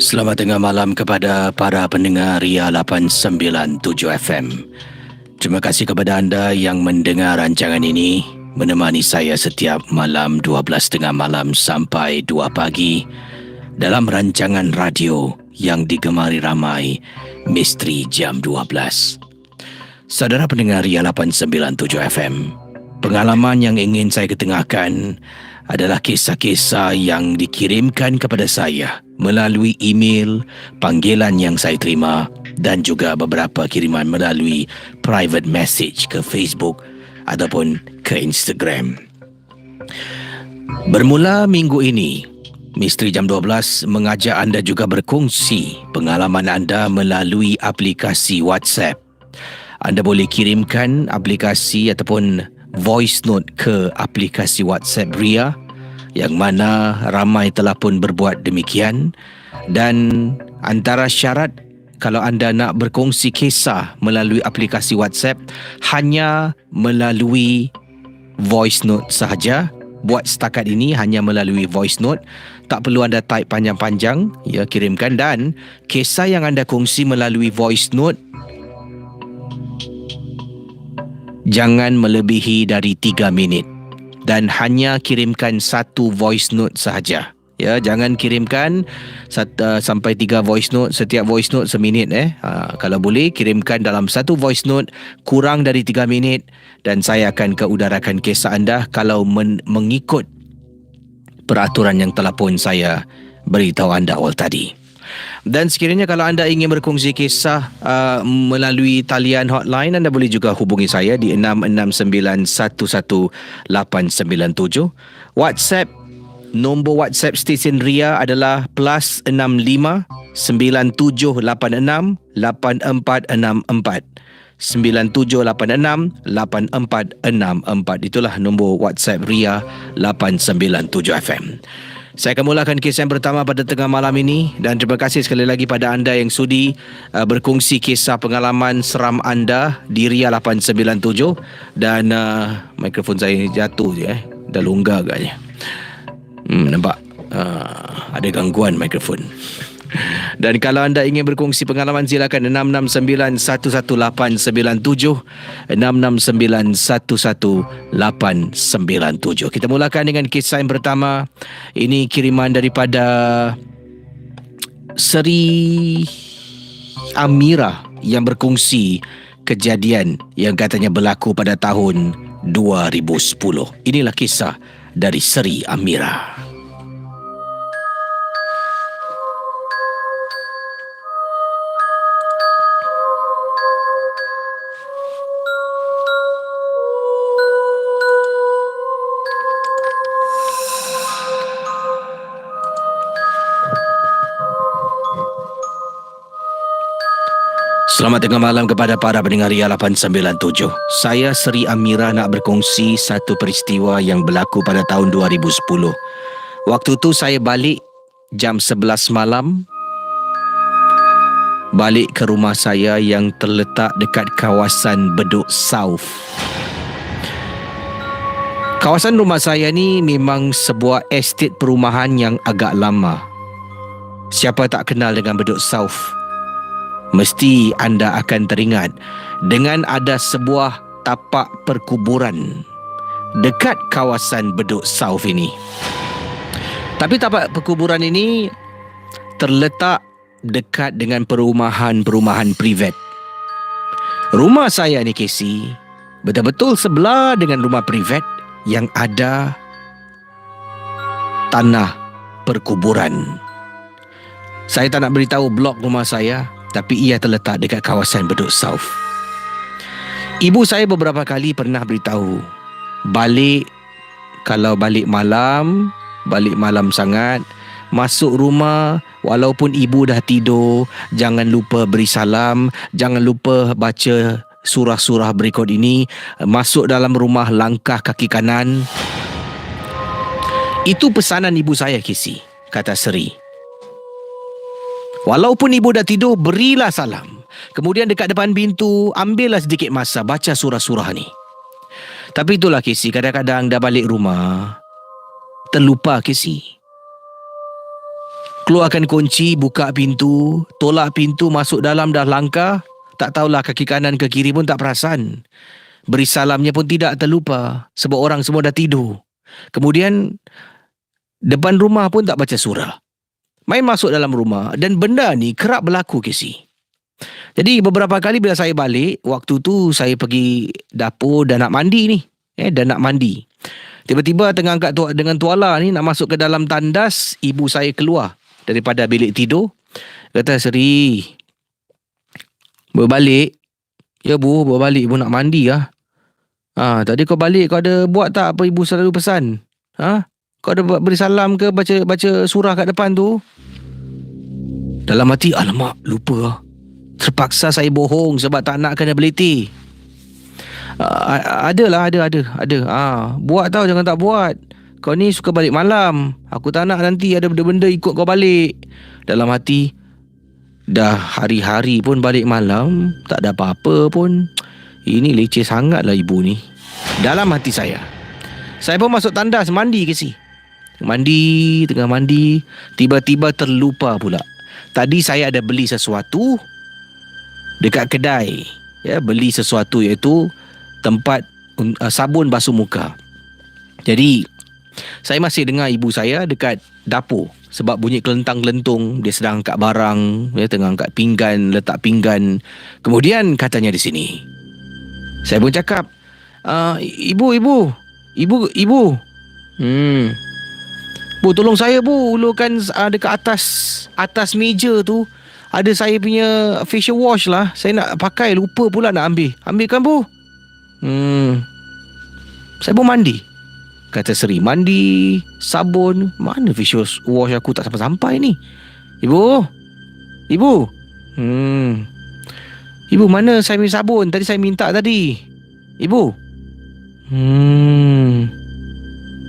Selamat tengah malam kepada para pendengar Ria 897 FM. Terima kasih kepada anda yang mendengar rancangan ini, menemani saya setiap malam 12 tengah malam sampai 2 pagi dalam rancangan radio yang digemari ramai, Misteri Jam 12. Saudara pendengar Ria 897 FM, pengalaman yang ingin saya ketengahkan adalah kisah-kisah yang dikirimkan kepada saya melalui email, panggilan yang saya terima dan juga beberapa kiriman melalui private message ke Facebook ataupun ke Instagram. Bermula minggu ini, Misteri Jam 12 mengajak anda juga berkongsi pengalaman anda melalui aplikasi WhatsApp. Anda boleh kirimkan aplikasi ataupun voice note ke aplikasi WhatsApp Ria, yang mana ramai telah pun berbuat demikian. Dan antara syarat kalau anda nak berkongsi kisah melalui aplikasi WhatsApp, hanya melalui voice note sahaja. Buat setakat ini hanya melalui voice note, tak perlu anda type panjang-panjang, ya, kirimkan. Dan kisah yang anda kongsi melalui voice note jangan melebihi dari 3 minit. Dan hanya kirimkan satu voice note sahaja. Ya, jangan kirimkan sampai 3 voice note, setiap voice note seminit. Kalau boleh, kirimkan dalam satu voice note kurang dari 3 minit dan saya akan keudarakan kisah anda kalau mengikut peraturan yang telah pun saya beritahu anda awal tadi. Dan sekiranya kalau anda ingin berkongsi kisah melalui talian hotline, anda boleh juga hubungi saya di 669118897. WhatsApp, nombor WhatsApp stesen Ria adalah +65 9786 8464. 9786 8464. Itulah nombor WhatsApp Ria 897 FM. Saya akan mulakan kisah yang pertama pada tengah malam ini, dan terima kasih sekali lagi pada anda yang sudi berkongsi kisah pengalaman seram anda di Ria 897. Dan mikrofon saya jatuh je, dah longgar agaknya. Nampak ada gangguan mikrofon. Dan kalau anda ingin berkongsi pengalaman, silakan 669118897, 669118897. Kita mulakan dengan kisah yang pertama. Ini kiriman daripada Seri Amira yang berkongsi kejadian yang katanya berlaku pada tahun 2010. Inilah kisah dari Seri Amira. Selamat tengah malam kepada para pendengar Ria 897. Saya Seri Amira nak berkongsi satu peristiwa yang berlaku pada tahun 2010. Waktu tu saya balik jam 11 malam, balik ke rumah saya yang terletak dekat kawasan Bedok South. Kawasan rumah saya ni memang sebuah estet perumahan yang agak lama. Siapa tak kenal dengan Bedok South? Mesti anda akan teringat dengan ada sebuah tapak perkuburan dekat kawasan Bedok South ini. Tapi tapak perkuburan ini terletak dekat dengan perumahan-perumahan privat. Rumah saya ni, Casey, betul-betul sebelah dengan rumah privat yang ada tanah perkuburan. Saya tak nak beritahu blok rumah saya, tapi ia terletak dekat kawasan Bedok South. Ibu saya beberapa kali pernah beritahu, kalau balik malam sangat, masuk rumah, walaupun ibu dah tidur, jangan lupa beri salam, jangan lupa baca surah-surah berikut ini, masuk dalam rumah langkah kaki kanan. Itu pesanan ibu saya, Casey, kata Seri. Walaupun ibu dah tidur, berilah salam. Kemudian dekat depan pintu, ambillah sedikit masa baca surah-surah ni. Tapi itulah, Casey, kadang-kadang dah balik rumah, terlupa, Casey. Keluarkan kunci, buka pintu, tolak pintu, masuk dalam, dah langkah, tak tahulah kaki kanan ke kiri pun tak perasan. Beri salamnya pun tidak, terlupa, sebab orang semua dah tidur. Kemudian depan rumah pun tak baca surah. Main masuk dalam rumah, dan benda ni kerap berlaku, Casey. Jadi beberapa kali bila saya balik, waktu tu saya pergi dapur dan nak mandi ni. Dan nak mandi. Tiba-tiba tengah angkat dengan tuala ni nak masuk ke dalam tandas, ibu saya keluar daripada bilik tidur. Kata, Seri, berbalik. Ya bu, berbalik ibu nak mandi lah. Tadi kau balik, kau ada buat tak apa ibu selalu pesan? Kau ada beri salam ke, baca surah kat depan tu? Dalam hati, alamak, lupa lah. Terpaksa saya bohong sebab tak nak kena beliti. Ada. Buat tau, jangan tak buat. Kau ni suka balik malam. Aku tak nak nanti ada benda-benda ikut kau balik. Dalam hati, dah hari-hari pun balik malam, tak ada apa-apa pun. Ini leceh sangat lah ibu ni. Dalam hati saya pun masuk tandas mandi, Casey. Tengah mandi, tiba-tiba terlupa pula. Tadi saya ada beli sesuatu dekat kedai. Beli sesuatu iaitu tempat sabun basuh muka. Jadi saya masih dengar ibu saya dekat dapur sebab bunyi kelentang-kelentung. Dia sedang angkat barang, tengah angkat pinggan, letak pinggan. Kemudian katanya di sini. Saya pun cakap, Ibu. Bu, tolong saya bu, ulurkan dekat atas meja tu ada saya punya facial wash lah. Saya nak pakai, lupa pula nak ambil. Ambilkan bu. Saya pun mandi, kata Seri. Mandi, sabun, mana facial wash aku tak sampai-sampai ni. Ibu. Ibu, mana saya punya sabun? Tadi saya minta tadi. Ibu.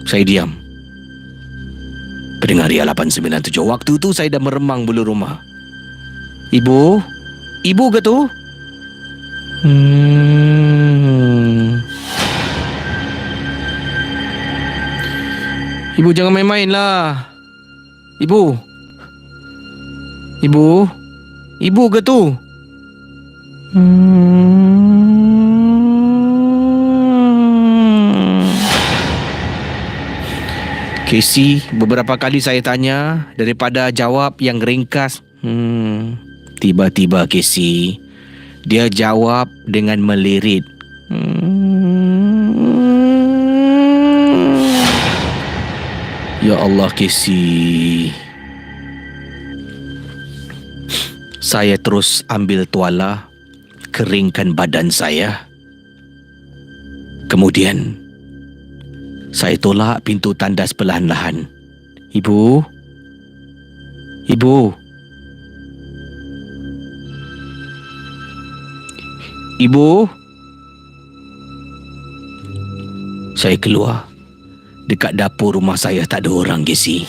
Saya diam. Pendengar Ria 897, waktu tu saya dah meremang bulu rumah. Ibu ke tu? Ibu jangan main-main lah. Ibu ke tu? Casey, beberapa kali saya tanya, daripada jawab yang ringkas, tiba-tiba Casey, dia jawab dengan melirit. Ya Allah, Casey. Saya terus ambil tuala, keringkan badan saya. Kemudian saya tolak pintu tandas perlahan-lahan. Ibu. Ibu? Saya keluar. Dekat dapur rumah saya tak ada orang, Casey.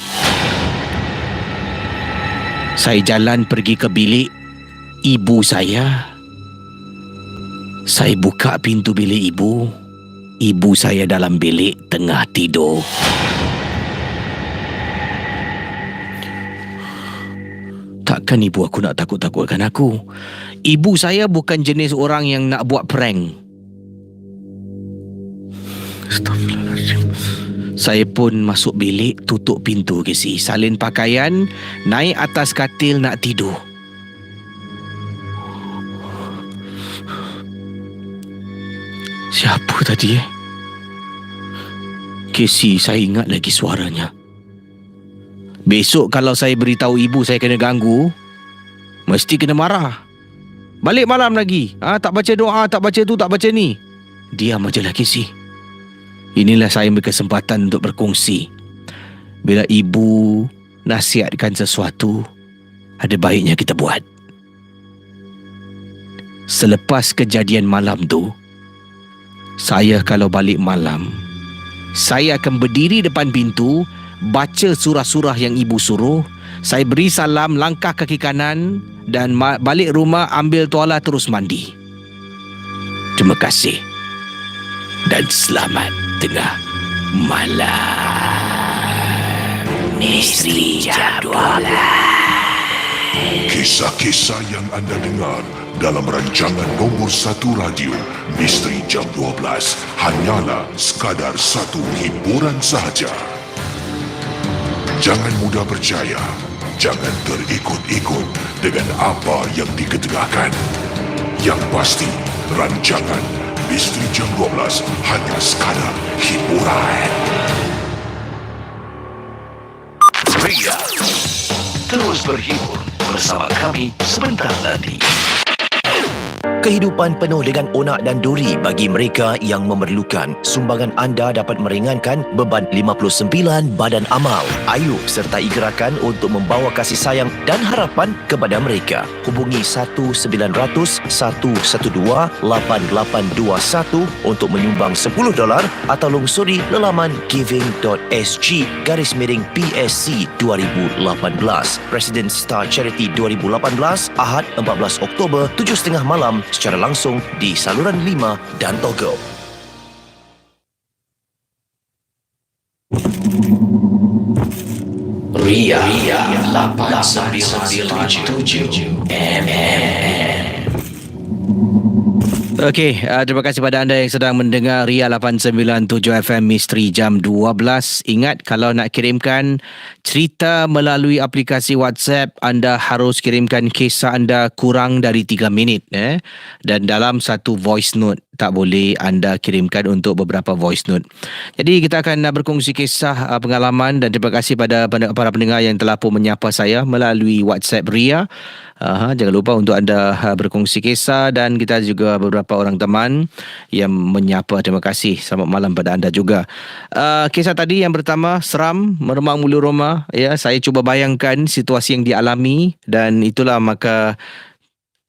Saya jalan pergi ke bilik ibu saya. Saya buka pintu bilik ibu. Ibu saya dalam bilik tengah tidur. Takkan ibu aku nak takut-takutkan aku? Ibu saya bukan jenis orang yang nak buat prank. Astaghfirullahaladzim. Saya pun masuk bilik, tutup pintu, Casey. Salin pakaian, naik atas katil nak tidur. Siapa tadi Casey, saya ingat lagi suaranya. Besok kalau saya beritahu ibu saya kena ganggu, mesti kena marah. Balik malam lagi. Tak baca doa, tak baca tu, tak baca ni. Diam aja lah, Casey. Inilah saya berkesempatan untuk berkongsi. Bila ibu nasihatkan sesuatu, ada baiknya kita buat. Selepas kejadian malam tu, saya kalau balik malam, saya akan berdiri depan pintu, baca surah-surah yang ibu suruh. Saya beri salam, langkah kaki kanan dan balik rumah, ambil tuala, terus mandi. Terima kasih dan selamat tengah malam. Misteri Jam 12. Kisah-kisah yang anda dengar dalam rancangan nombor 1 radio Misteri Jam 12 hanyalah sekadar satu hiburan sahaja. Jangan mudah percaya, jangan terikut-ikut dengan apa yang diketengahkan. Yang pasti, rancangan Misteri Jam 12 hanya sekadar hiburan. Ria, terus berhibur bersama kami sebentar lagi. Kehidupan penuh dengan onak dan duri bagi mereka yang memerlukan. Sumbangan anda dapat meringankan beban 59 badan amal, ayub sertai gerakan untuk membawa kasih sayang dan harapan kepada mereka. Hubungi 1-900-112-8821 untuk menyumbang $10 atau lungsuri lelaman giving.sg/PSC 2018. Presiden Star Charity 2018, Ahad 14 Oktober 7.30 malam secara langsung di saluran 5 dan Toggle. Ria 897 MM. Okey, terima kasih pada anda yang sedang mendengar Ria 897 FM Misteri Jam 12. Ingat, kalau nak kirimkan cerita melalui aplikasi WhatsApp, anda harus kirimkan kisah anda kurang dari 3 minit. Dan dalam satu voice note. Tak boleh anda kirimkan untuk beberapa voice note. Jadi kita akan berkongsi kisah pengalaman, dan terima kasih pada para pendengar yang telah pun menyapa saya melalui WhatsApp Ria. Jangan lupa untuk anda berkongsi kisah, dan kita juga beberapa orang teman yang menyapa. Terima kasih. Selamat malam pada anda juga. Kisah tadi yang pertama seram, meremang mulu rumah. Ya, saya cuba bayangkan situasi yang dialami, dan itulah maka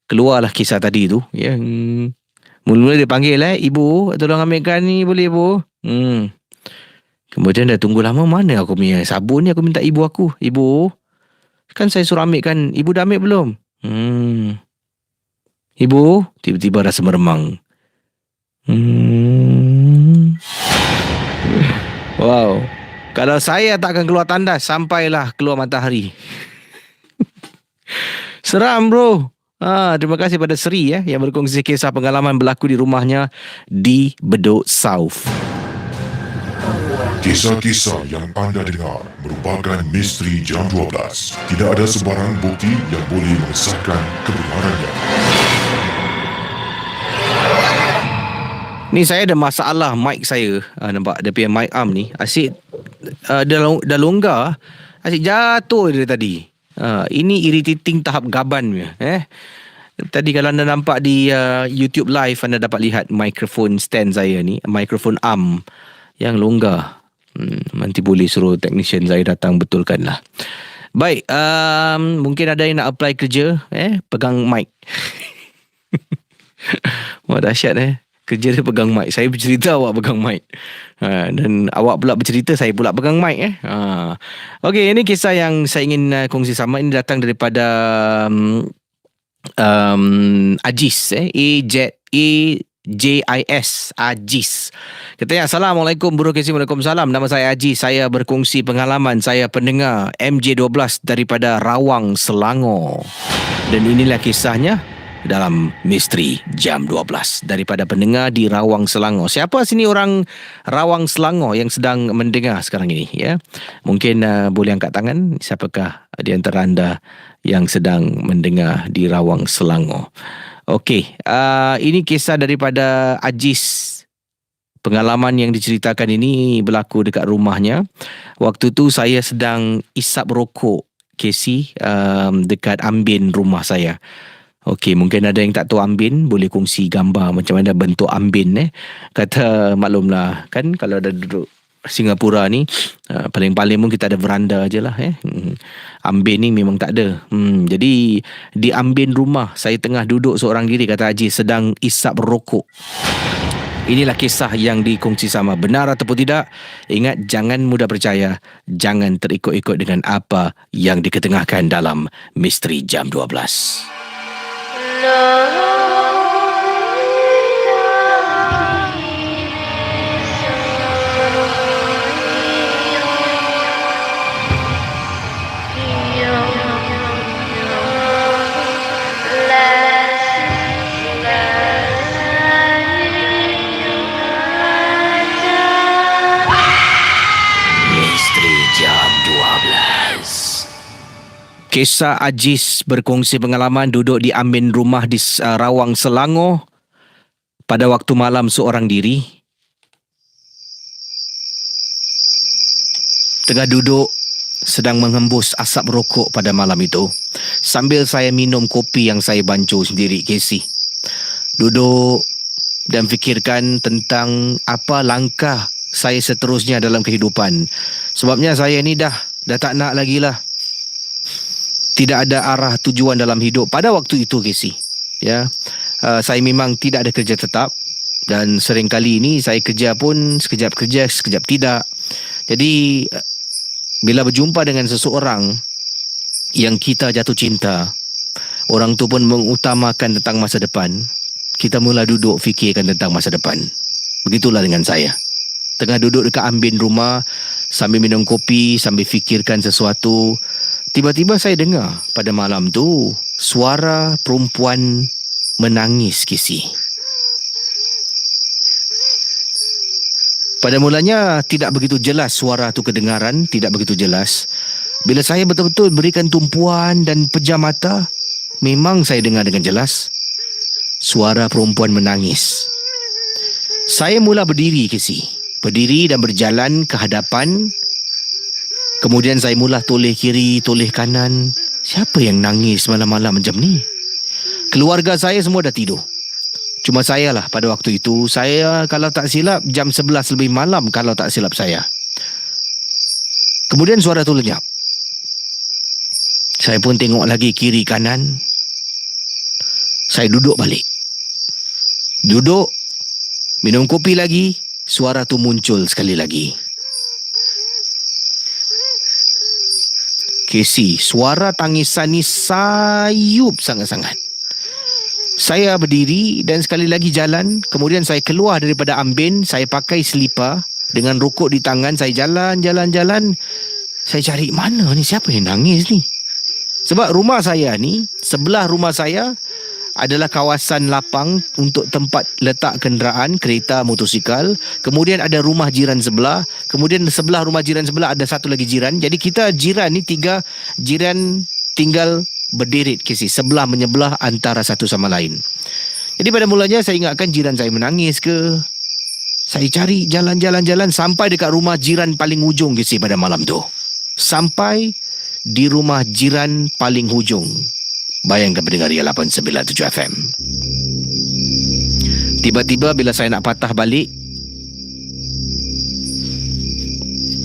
keluarlah kisah tadi tu. Ya. Mula-mula dia panggil, ibu, tolong ambilkan ni boleh, ibu? Kemudian dah tunggu lama, mana aku punya sabun ni, aku minta ibu aku. Ibu, kan saya suruh ambilkan, ibu dah ambil belum? Ibu, tiba-tiba rasa meremang. Wow. Kalau saya tak akan keluar tandas sampailah keluar matahari. Seram, bro. Terima kasih pada Sri yang berkongsi kisah pengalaman berlaku di rumahnya di Bedok South. Kisah-kisah yang anda dengar merupakan Misteri Jam 12. Tidak ada sebarang bukti yang boleh mengesahkan kebenarannya. Ni saya ada masalah mic saya. Nampak dia punya mic arm ni asyik dah longgar, asyik jatuh dari tadi. Ini irritating tahap gaban punya. Tadi kalau anda nampak di YouTube live, anda dapat lihat microphone stand saya ni, microphone arm yang longgar. Nanti boleh suruh technician saya datang betulkan lah. Baik, mungkin ada yang nak apply kerja, pegang mic. Wah, dahsyat Kerja dia pegang mic. Saya bercerita, awak pegang mic. Dan awak pula bercerita, saya pula pegang mic. Okey, ini kisah yang saya ingin kongsi sama. Ini datang daripada Ajis. AJIS. Ajis. Katanya, Assalamualaikum Bro Casey. Waalaikumsalam. Nama saya Ajis. Saya berkongsi pengalaman saya pendengar MJ12 daripada Rawang, Selangor. Dan inilah kisahnya dalam Misteri Jam 12 daripada pendengar di Rawang, Selangor. Siapa sini orang Rawang, Selangor yang sedang mendengar sekarang ini, ya? Mungkin boleh angkat tangan. Siapakah di antara anda yang sedang mendengar di Rawang, Selangor? Okey, ini kisah daripada Ajis. Pengalaman yang diceritakan ini berlaku dekat rumahnya. Waktu tu saya sedang isap rokok, Casey, dekat ambin rumah saya. Okey, mungkin ada yang tak tahu ambin, boleh kongsi gambar macam mana bentuk ambin. Kata maklumlah, kan kalau ada duduk Singapura ni, paling-paling pun kita ada veranda je lah. Ambin ni memang tak ada. Jadi di ambin rumah, saya tengah duduk seorang diri, kata Haji, sedang isap rokok. Inilah kisah yang dikongsi sama. Benar ataupun tidak, ingat, jangan mudah percaya. Jangan terikut-ikut dengan apa yang diketengahkan dalam Misteri Jam 12. Kisah Ajis berkongsi pengalaman duduk di ambin rumah di Rawang, Selangor pada waktu malam seorang diri. Tengah duduk sedang menghembus asap rokok pada malam itu. Sambil saya minum kopi yang saya bancuh sendiri, Casey. Duduk dan fikirkan tentang apa langkah saya seterusnya dalam kehidupan. Sebabnya saya ni dah tak nak lagi lah. Tidak ada arah tujuan dalam hidup pada waktu itu, Casey. Ya, saya memang tidak ada kerja tetap dan seringkali ini saya kerja pun sekejap kerja, sekejap tidak. Jadi bila berjumpa dengan seseorang yang kita jatuh cinta, orang tu pun mengutamakan tentang masa depan, kita mula duduk fikirkan tentang masa depan. Begitulah dengan saya. Tengah duduk dekat ambin rumah sambil minum kopi, sambil fikirkan sesuatu. Tiba-tiba saya dengar pada malam tu suara perempuan menangis, Casey. Pada mulanya tidak begitu jelas suara tu kedengaran, tidak begitu jelas. Bila saya betul-betul berikan tumpuan dan pejam mata, memang saya dengar dengan jelas suara perempuan menangis. Saya mula berdiri, Casey. Berdiri dan berjalan ke hadapan. Kemudian saya mula toleh kiri, toleh kanan. Siapa yang nangis malam-malam macam ni? Keluarga saya semua dah tidur. Cuma saya lah pada waktu itu. Saya kalau tak silap jam 11 lebih malam kalau tak silap saya. Kemudian suara tu lenyap. Saya pun tengok lagi kiri kanan. Saya duduk balik. Duduk, minum kopi lagi. Suara tu muncul sekali lagi. Casey, suara tangisan ni sayup sangat-sangat. Saya berdiri dan sekali lagi jalan. Kemudian saya keluar daripada ambin. Saya pakai selipar dengan rokok di tangan. Saya jalan. Saya cari mana ni, siapa yang nangis ni? Sebab rumah saya ni, sebelah rumah saya adalah kawasan lapang untuk tempat letak kenderaan, kereta, motosikal. Kemudian ada rumah jiran sebelah. Kemudian sebelah rumah jiran sebelah ada satu lagi jiran. Jadi kita jiran ni 3 jiran tinggal berderet, Casey, sebelah menyebelah antara satu sama lain. Jadi pada mulanya saya ingatkan jiran saya menangis ke. Saya cari jalan sampai dekat rumah jiran paling hujung, Casey, pada malam tu. Sampai di rumah jiran paling hujung. Bayangkan pendengar Ria 897 FM. Tiba-tiba bila saya nak patah balik,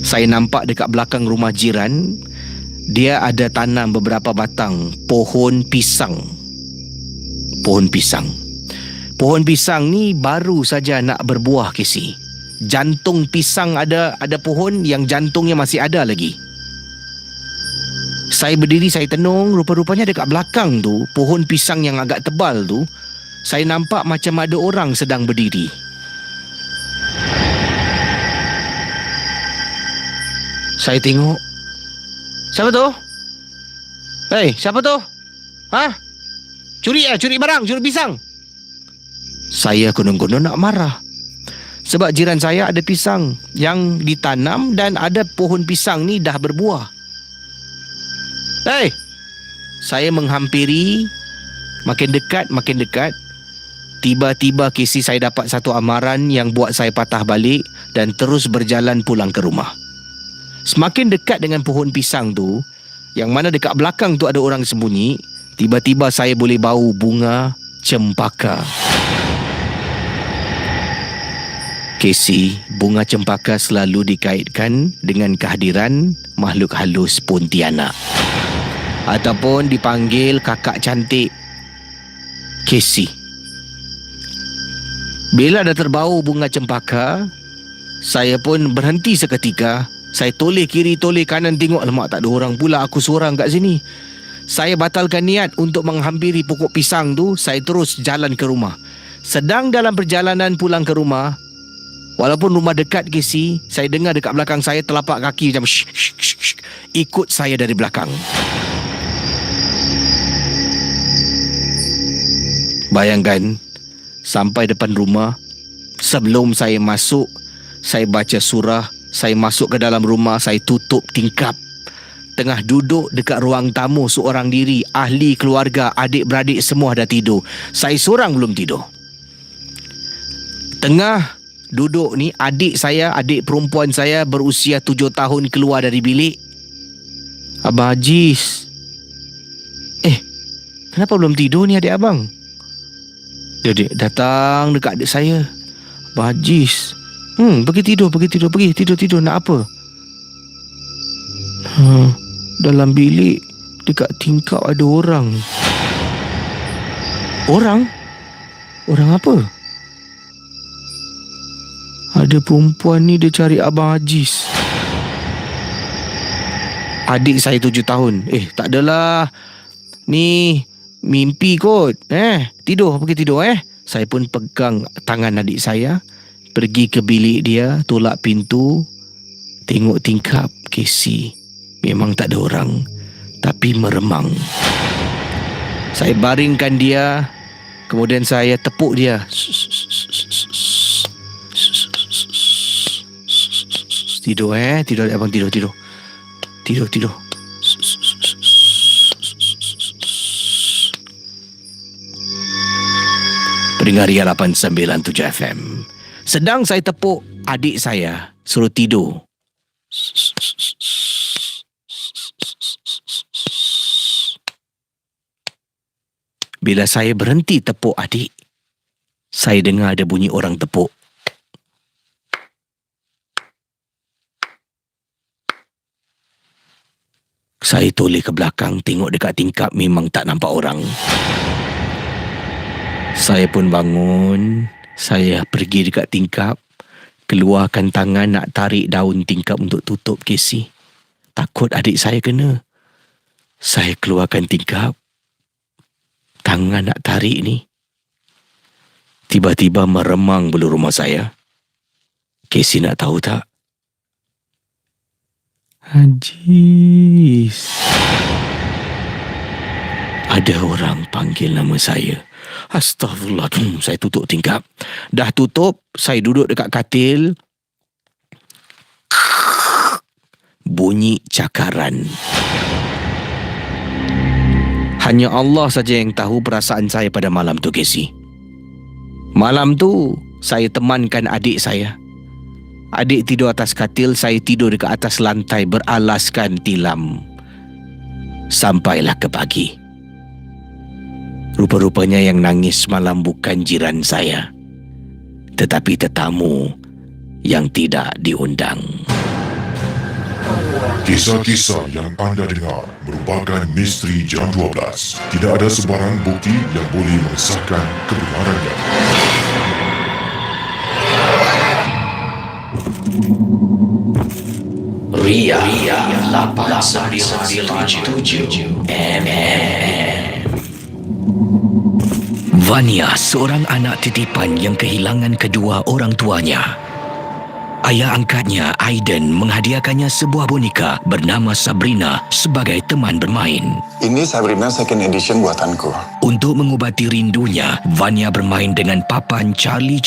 saya nampak dekat belakang rumah jiran, dia ada tanam beberapa batang pohon pisang. Pohon pisang. Pohon pisang ni baru saja nak berbuah, Casey. Jantung pisang ada pohon yang jantungnya masih ada lagi. Saya berdiri, saya tenung, rupa-rupanya dekat belakang tu, pohon pisang yang agak tebal tu, saya nampak macam ada orang sedang berdiri. Saya tengok. Siapa tu? Hei, siapa tu? Ha? Curi barang, curi pisang. Saya konon-konon nak marah. Sebab jiran saya ada pisang yang ditanam dan ada pohon pisang ni dah berbuah. Hei! Saya menghampiri, makin dekat. Tiba-tiba Casey, saya dapat satu amaran yang buat saya patah balik dan terus berjalan pulang ke rumah. Semakin dekat dengan pohon pisang tu, yang mana dekat belakang tu ada orang sembunyi, tiba-tiba saya boleh bau bunga cempaka. Casey, bunga cempaka selalu dikaitkan dengan kehadiran makhluk halus Pontianak ataupun dipanggil kakak cantik. Casey, bila dah terbau bunga cempaka, saya pun berhenti seketika. Saya toleh kiri, toleh kanan, tengok, alamak, tak ada orang pula, aku seorang kat sini. Saya batalkan niat untuk menghampiri pokok pisang tu. Saya terus jalan ke rumah. Sedang dalam perjalanan pulang ke rumah, walaupun rumah dekat, Casey, saya dengar dekat belakang saya telapak kaki macam shh, shh, shh, shh, ikut saya dari belakang. Bayangkan, sampai depan rumah, sebelum saya masuk, saya baca surah, saya masuk ke dalam rumah, saya tutup tingkap. Tengah duduk dekat ruang tamu seorang diri, ahli keluarga, adik-beradik semua dah tidur. Saya seorang belum tidur. Tengah duduk ni, adik perempuan saya berusia 7 tahun keluar dari bilik. Abang Hajiz, kenapa belum tidur ni adik abang? Dia datang dekat adik saya. Abang Hajiz, pergi tidur, nak apa? Dalam bilik dekat tingkap ada orang. Orang? Orang apa? Ada perempuan ni, dia cari Abang Hajiz. Adik saya 7 tahun. Tak adalah, ni mimpi kot. Pergi tidur. Saya pun pegang tangan adik saya, pergi ke bilik dia, tolak pintu, tengok tingkap. Casey, memang tak ada orang, tapi meremang. Saya baringkan dia, kemudian saya tepuk dia. Tidur tidur abang, tidur. Pendengar Ria 897 FM. Sedang saya tepuk adik saya, suruh tidur. Bila saya berhenti tepuk adik, saya dengar ada bunyi orang tepuk. Saya toleh ke belakang, tengok dekat tingkap, memang tak nampak orang. Saya pun bangun, saya pergi dekat tingkap, keluarkan tangan nak tarik daun tingkap untuk tutup, Casey. Takut adik saya kena. Saya keluarkan tingkap, tangan nak tarik ni, tiba-tiba meremang bulu rumah saya. Casey nak tahu tak? Hajiz. Ada orang panggil nama saya. Astagfirullah. Saya tutup tingkap. Dah tutup, saya duduk dekat katil. Bunyi cakaran. Hanya Allah saja yang tahu perasaan saya pada malam tu, Casey. Malam tu, saya temankan adik saya. Adik tidur atas katil, saya tidur dekat atas lantai beralaskan tilam. Sampailah ke pagi. Rupa-rupanya yang nangis malam bukan jiran saya, tetapi tetamu yang tidak diundang. Kisah-kisah yang anda dengar merupakan misteri jam 12. Tidak ada sebarang bukti yang boleh mengesahkan kebenarannya. Ria 897 Vania, seorang anak titipan yang kehilangan kedua orang tuanya. Ayah angkatnya, Aiden, menghadiahkannya sebuah boneka bernama Sabrina sebagai teman bermain. Ini Sabrina second edition buatanku. Untuk mengubati rindunya, Vania bermain dengan papan Charlie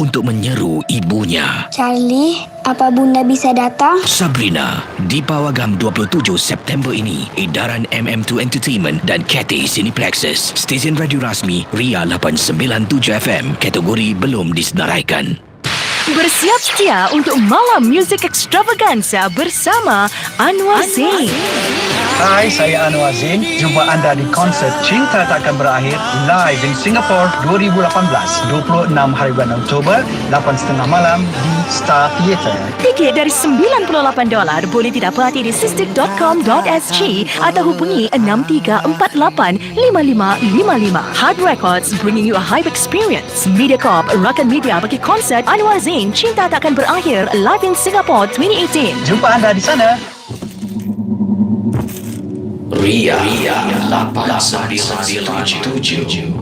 untuk menyeru ibunya. Charlie, apa bunda bisa datang? Sabrina, di Pawagam 27 September ini, edaran MM2 Entertainment dan Cathay Cineplexes, stesen radio rasmi Ria 897 FM, kategori belum disenaraikan. Bersiap setia untuk malam muzik ekstravaganza bersama Anwar Zain. Hai, saya Anwar Zain. Jumpa anda di konsert Cinta Takkan Berakhir live in Singapore 2018, 26 hari bulan Oktober, 8.30 malam di Star Theatre. Tiket dari $98 boleh didapati di sistik.com.sg atau hubungi 63485555. Hard Records, bringing you a hype experience. Mediacorp, rakan media bagi konsert Anwar Zain Cinta Takkan Berakhir live in Singapore 2018. Jumpa anda di sana. Ria 897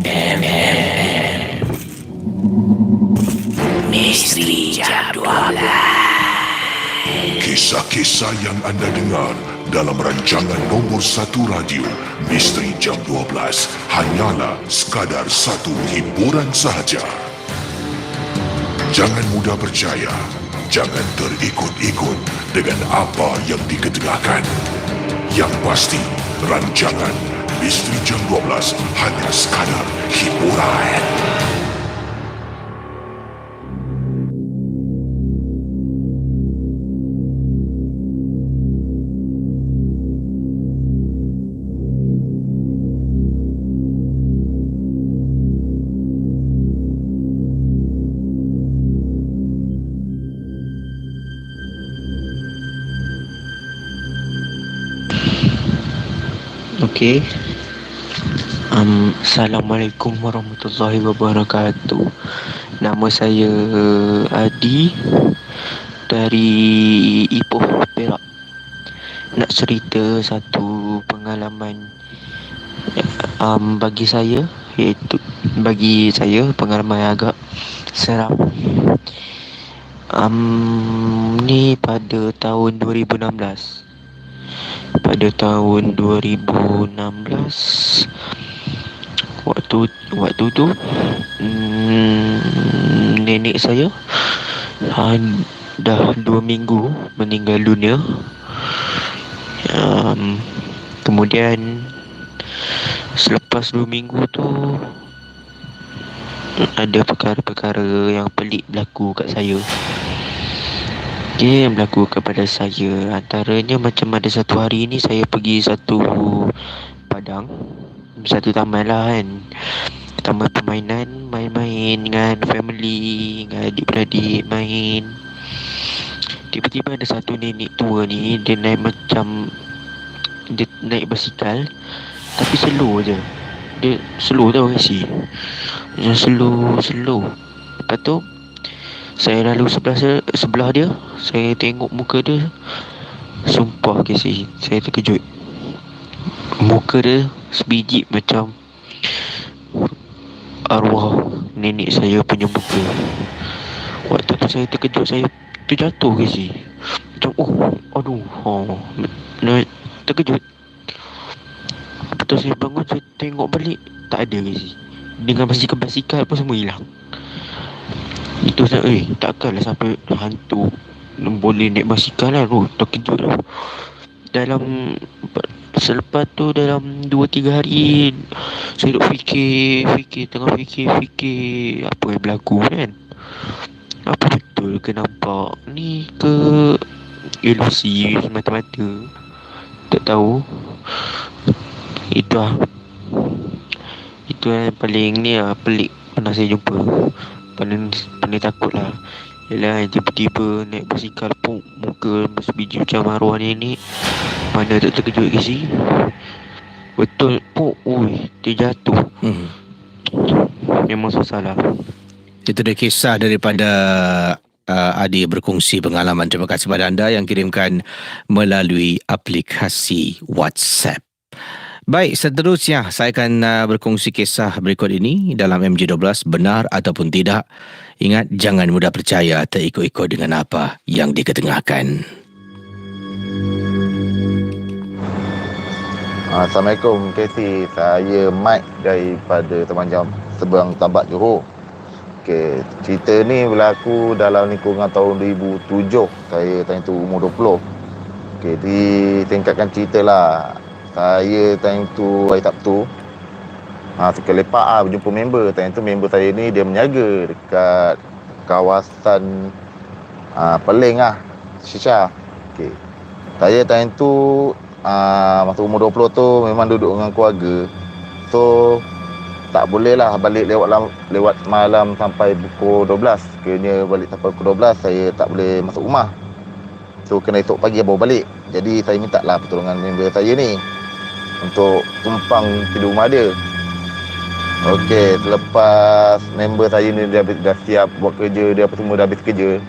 Misteri Jam 12. Kisah-kisah yang anda dengar dalam rancangan nombor 1 radio Misteri Jam 12 hanyalah sekadar satu hiburan sahaja. Jangan mudah percaya, jangan terikut-ikut dengan apa yang diketengahkan. Yang pasti, rancangan Misteri Jam 12 hanya sekadar hiburan. Okey. Assalamualaikum warahmatullahi wabarakatuh. Nama saya Adi dari Ipoh, Perak. Nak cerita satu pengalaman bagi saya pengalaman agak seram. Ni pada tahun 2016. Pada tahun 2016 waktu tu nenek saya dah 2 minggu meninggal dunia. Kemudian selepas 2 minggu tu ada perkara-perkara yang pelik berlaku kat saya. Yang berlaku kepada saya, antaranya macam ada satu hari ni saya pergi satu padang, satu taman lah kan, taman permainan, main-main dengan family, dengan adik-beradik main. Tiba-tiba ada satu nenek tua ni, dia naik basikal tapi slow je. Dia slow tau kasi. Macam slow. Lepas tu saya lalu sebelah dia, saya tengok muka dia. Sumpah kasi, saya terkejut. Muka dia sebiji macam arwah nenek saya punya muka. Waktu tu saya terkejut, saya terjatuh kasi. Macam terkejut. Lepas tu saya bangun, saya tengok balik, tak ada kasi. Dengan basikal pun semua hilang. Itu saya, takkanlah sampai hantu boleh naik basikal lah. Terkejut lah. Selepas tu dalam 2-3 hari saya duk fikir apa yang berlaku kan. Apa betul ke nampak ni ke ilusi semata-mata, tak tahu. Itu yang paling pelik pernah saya jumpa. Paling takut lah. Yalah, tiba-tiba naik basikal pun muka sebiji macam arwah nenek. Mana tak terkejut ke si? Betul pun, ui, dia jatuh. Memang susah lah. Itu dia kisah daripada Adi berkongsi pengalaman. Terima kasih kepada anda yang kirimkan melalui aplikasi WhatsApp. Baik, seterusnya saya akan berkongsi kisah berikut ini dalam MJ12, benar ataupun tidak. Ingat, jangan mudah percaya atau ikut-ikut dengan apa yang diketengahkan. Assalamualaikum KC, saya Mike daripada Temanjang Seberang Tambak, Johor. Okey, cerita ni berlaku dalam lingkungan tahun 2007. Saya time tu umur 20. Okey, ditingkatkan cerita lah. Saya time tu hari Sabtu suka lepak berjumpa member. Time tu member saya ni dia menjaga dekat kawasan Peling Shisha. Okey, saya time tu masa umur 20 tu memang duduk dengan keluarga. So tak boleh lah balik lewat malam sampai pukul 12. Sekiranya balik sampai pukul 12, saya tak boleh masuk rumah. So kena esok pagi baru balik. Jadi saya minta lah pertolongan member saya ni untuk tumpang tidur rumah dia. Okey, selepas member saya ni dah siap buat kerja dia, apa semua dah habis kerja.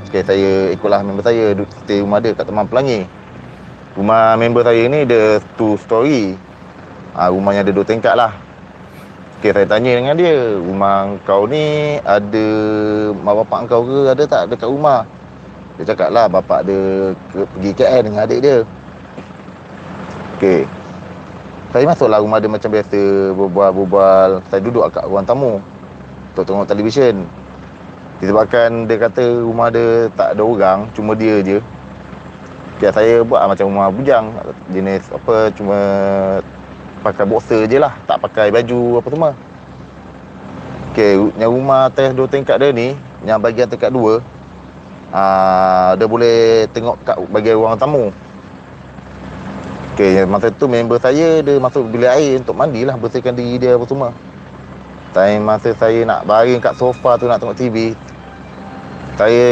Okey, saya ikutlah member saya duduk stay rumah dia kat Taman Pelangi. Rumah member saya ni dia 2 story. Rumahnya ada 2 tingkat lah. Okey, saya tanya dengan dia, rumah kau ni ada mak bapak kau ke ada tak dekat rumah? Dia cakap lah bapak dia pergi KL dengan adik dia. Okey, saya masuklah rumah dia macam biasa, berbual-bual. Saya duduk kat ruang tamu untuk tengok televisyen. Disebabkan dia kata rumah dia tak ada orang, cuma dia je. Okay, saya buat macam rumah bujang, jenis apa, cuma pakai boxer je lah, tak pakai baju apa semua. Okay, yang rumah atas 2 tingkat dia ni, yang bahagian tingkat 2, dia boleh tengok kat bahagian ruang tamu. Okay, masa tu member saya dia masuk bilik air untuk mandi lah, bersihkan diri dia apa semua. Time masa saya nak baring kat sofa tu nak tengok TV, saya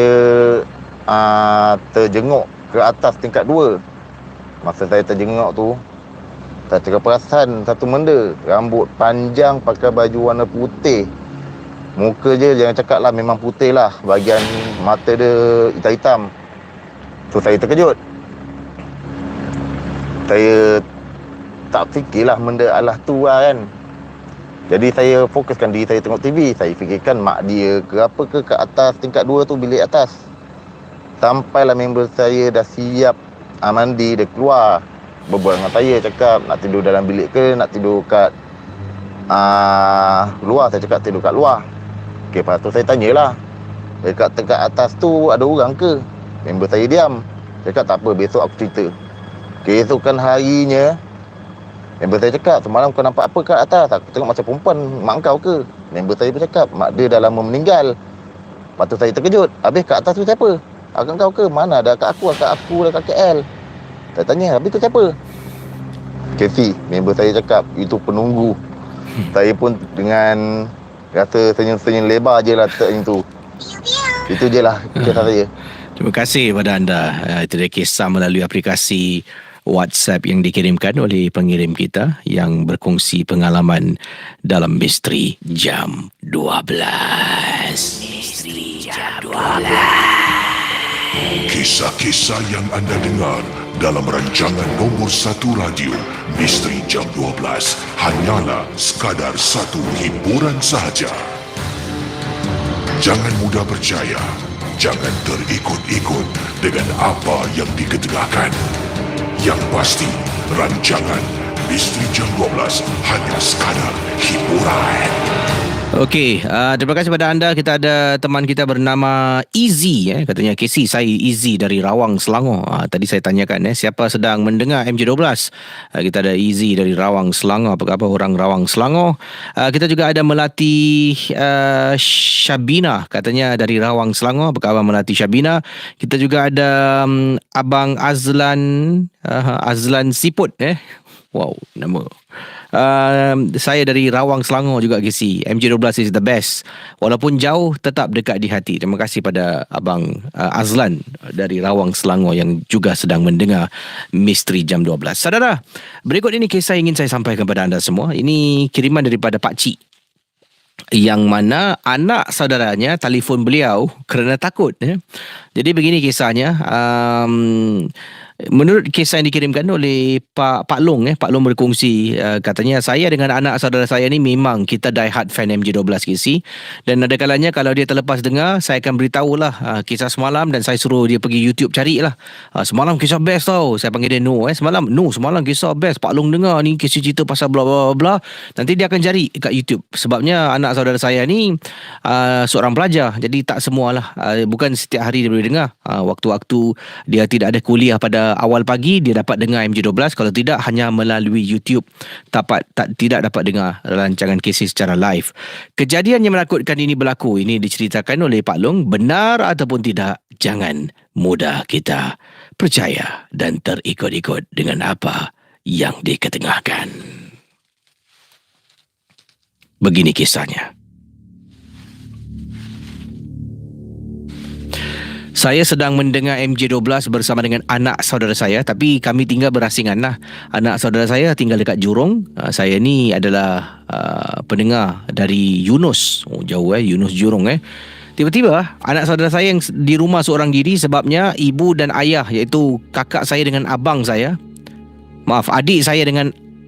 terjenguk ke atas tingkat 2. Masa saya terjenguk tu, saya terperasan satu benda. Rambut panjang, pakai baju warna putih. Muka je jangan cakap lah, memang putih lah. Bahagian mata dia hitam-hitam. So saya terkejut. Saya tak fikirlah benda alah tu lah kan. Jadi saya fokuskan diri saya tengok TV. Saya fikirkan mak dia ke apa ke kat atas tingkat 2 tu, bilik atas. Sampailah member saya dah siap mandi, dia keluar berbual dengan saya, cakap nak tidur dalam bilik ke nak tidur kat luar. Saya cakap tidur kat luar. Okey, lepas tu saya tanyalah, dekat tingkat atas tu ada orang ke? Member saya diam. Saya cakap tak apa, besok aku cerita. Keesokan harinya, member saya cakap, semalam kau nampak apa kat atas? Aku tengok macam perempuan, mak kau ke? Member saya pun cakap, mak dia dah lama meninggal. Lepas tu saya terkejut, habis kat atas tu siapa? Akak kau ke? Mana ada akak aku dah kat KL. Saya tanya, habis tu siapa? Casey, member saya cakap, itu penunggu. Saya pun dengan rasa senyum-senyum lebar je lah time tu. Itu je lah kisah saya. Terima kasih kepada anda. Itu dia kisah melalui aplikasi WhatsApp yang dikirimkan oleh pengirim kita yang berkongsi pengalaman dalam Misteri Jam 12. Misteri Jam 12. Kisah-kisah yang anda dengar dalam rancangan nombor 1 radio Misteri Jam 12 hanyalah sekadar satu hiburan sahaja. Jangan mudah percaya, jangan terikut-ikut dengan apa yang diketengahkan. Yang pasti, rancangan Misteri Jam 12 hanya sekadar hiburan. Okey, terima kasih kepada anda. Kita ada teman kita bernama Easy. Katanya, Casey, saya Easy dari Rawang, Selangor. Tadi saya tanyakan siapa sedang mendengar MJ12. Kita ada Easy dari Rawang, Selangor. Apa khabar orang Rawang, Selangor? Kita juga ada Melati Syabina. Katanya dari Rawang, Selangor. Apa khabar Melati Syabina? Kita juga ada Abang Azlan Siput. Wow, nama. Saya dari Rawang Selangor juga Casey. MJ12 is the best. Walaupun jauh, tetap dekat di hati. Terima kasih pada Abang Azlan dari Rawang Selangor yang juga sedang mendengar Misteri Jam 12. Saudara, berikut ini kisah ingin saya sampaikan kepada anda semua. Ini kiriman daripada Pak Cik, yang mana anak saudaranya telefon beliau kerana takut. Jadi begini kisahnya. Menurut kisah yang dikirimkan oleh Pak Long, Pak Long berkongsi, katanya saya dengan anak saudara saya ni memang kita die hard fan MJ12 KC, dan ada kalanya kalau dia terlepas dengar, saya akan beritahulah kisah semalam dan saya suruh dia pergi YouTube carilah. Semalam kisah best tau. Saya panggil dia semalam kisah best. Pak Long dengar ni kisah cerita pasal bla bla bla. Nanti dia akan cari kat YouTube. Sebabnya anak saudara saya ni seorang pelajar, jadi tak semualah, bukan setiap hari dia boleh dengar. Waktu-waktu dia tidak ada kuliah pada awal pagi, dia dapat dengar MJ12. Kalau tidak, hanya melalui YouTube tidak dapat dengar rancangan kisah secara live. Kejadian yang menakutkan ini berlaku. Ini diceritakan oleh Pak Long. Benar ataupun tidak, jangan mudah kita percaya dan terikut-ikut dengan apa yang diketengahkan. Begini kisahnya. Saya sedang mendengar MJ12 bersama dengan anak saudara saya, tapi kami tinggal berasingan lah. Anak saudara saya tinggal dekat Jurong. Saya ni adalah pendengar dari Yunus. Jauh Yunus Jurong. Tiba-tiba anak saudara saya yang di rumah seorang diri, sebabnya ibu dan ayah, iaitu kakak saya dengan abang saya.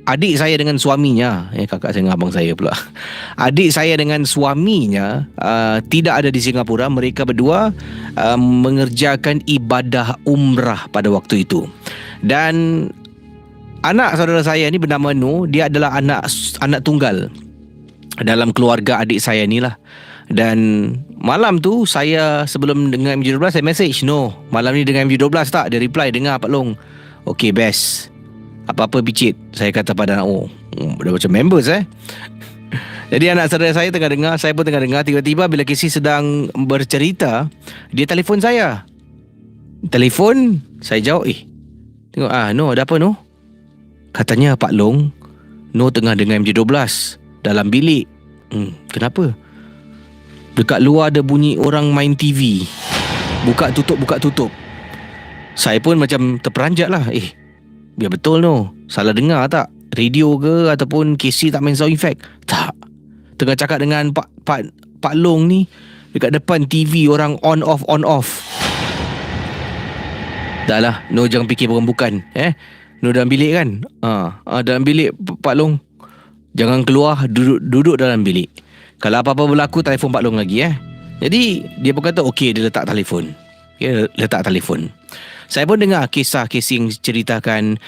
Adik saya dengan suaminya. Kakak saya dengan abang saya pula. Adik saya dengan suaminya tidak ada di Singapura. Mereka berdua mengerjakan ibadah umrah pada waktu itu. Dan anak saudara saya ni bernama Noh. Dia adalah anak tunggal dalam keluarga adik saya ni lah. Dan malam tu saya sebelum dengar MJ12, saya message Noh, malam ni dengar MJ12 tak? Dia reply, dengar Pak Long. Okay, best. Apa-apa picit, saya kata pada anak. Dah macam members Jadi anak saudara saya tengah dengar, saya pun tengah dengar. Tiba-tiba bila Casey sedang bercerita, dia telefon saya. Telefon, saya jawab, tengok, Noh, ada apa Noh? Katanya Pak Long, Noh tengah dengar MJ12 dalam bilik. Kenapa? Dekat luar ada bunyi orang main TV. Buka tutup. Saya pun macam terperanjat lah. Biar betul Noh, salah dengar tak? Radio ke ataupun Casey tak main sound effect? Tak. Tengah cakap dengan Pak Long ni, dekat depan TV orang on off. Dah lah, Noh jangan fikir bukan. Noh dalam bilik kan? Dalam bilik Pak Long. Jangan keluar, duduk dalam bilik. Kalau apa-apa berlaku, telefon Pak Long lagi. Jadi dia pun kata okey, dia letak telefon. Saya pun dengar kisah Casey yang ceritakan.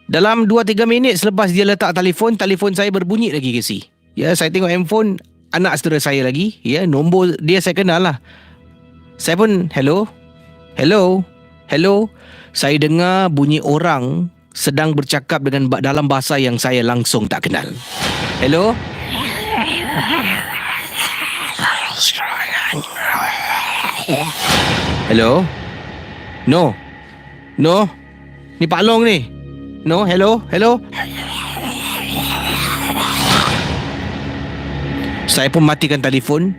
Dalam 2-3 minit selepas dia letak telefon saya berbunyi lagi Casey. Saya tengok handphone anak saudara saya lagi. Nombor dia saya kenal lah. Saya pun hello. Saya dengar bunyi orang sedang bercakap dengan dalam bahasa yang saya langsung tak kenal. Hello. Hello. No, ni Pak Long ni. No, hello. Saya pun matikan telefon.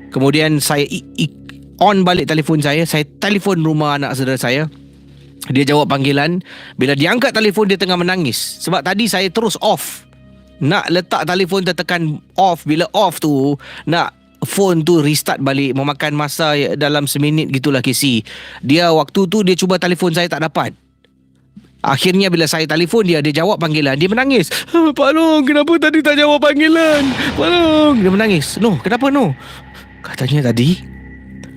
Kemudian saya on balik telefon saya. Saya telefon rumah anak saudara saya. Dia jawab panggilan. Bila dia angkat telefon, dia tengah menangis. Sebab tadi saya terus off. Nak letak telefon tertekan off. Bila off tu, nak phone tu restart balik, memakan masa dalam seminit gitulah Casey. Dia waktu tu dia cuba telefon saya tak dapat. Akhirnya bila saya telefon dia jawab panggilan, dia menangis. Pak Long, kenapa tadi tak jawab panggilan? Pak Long, dia menangis. Noh, kenapa Noh? Katanya tadi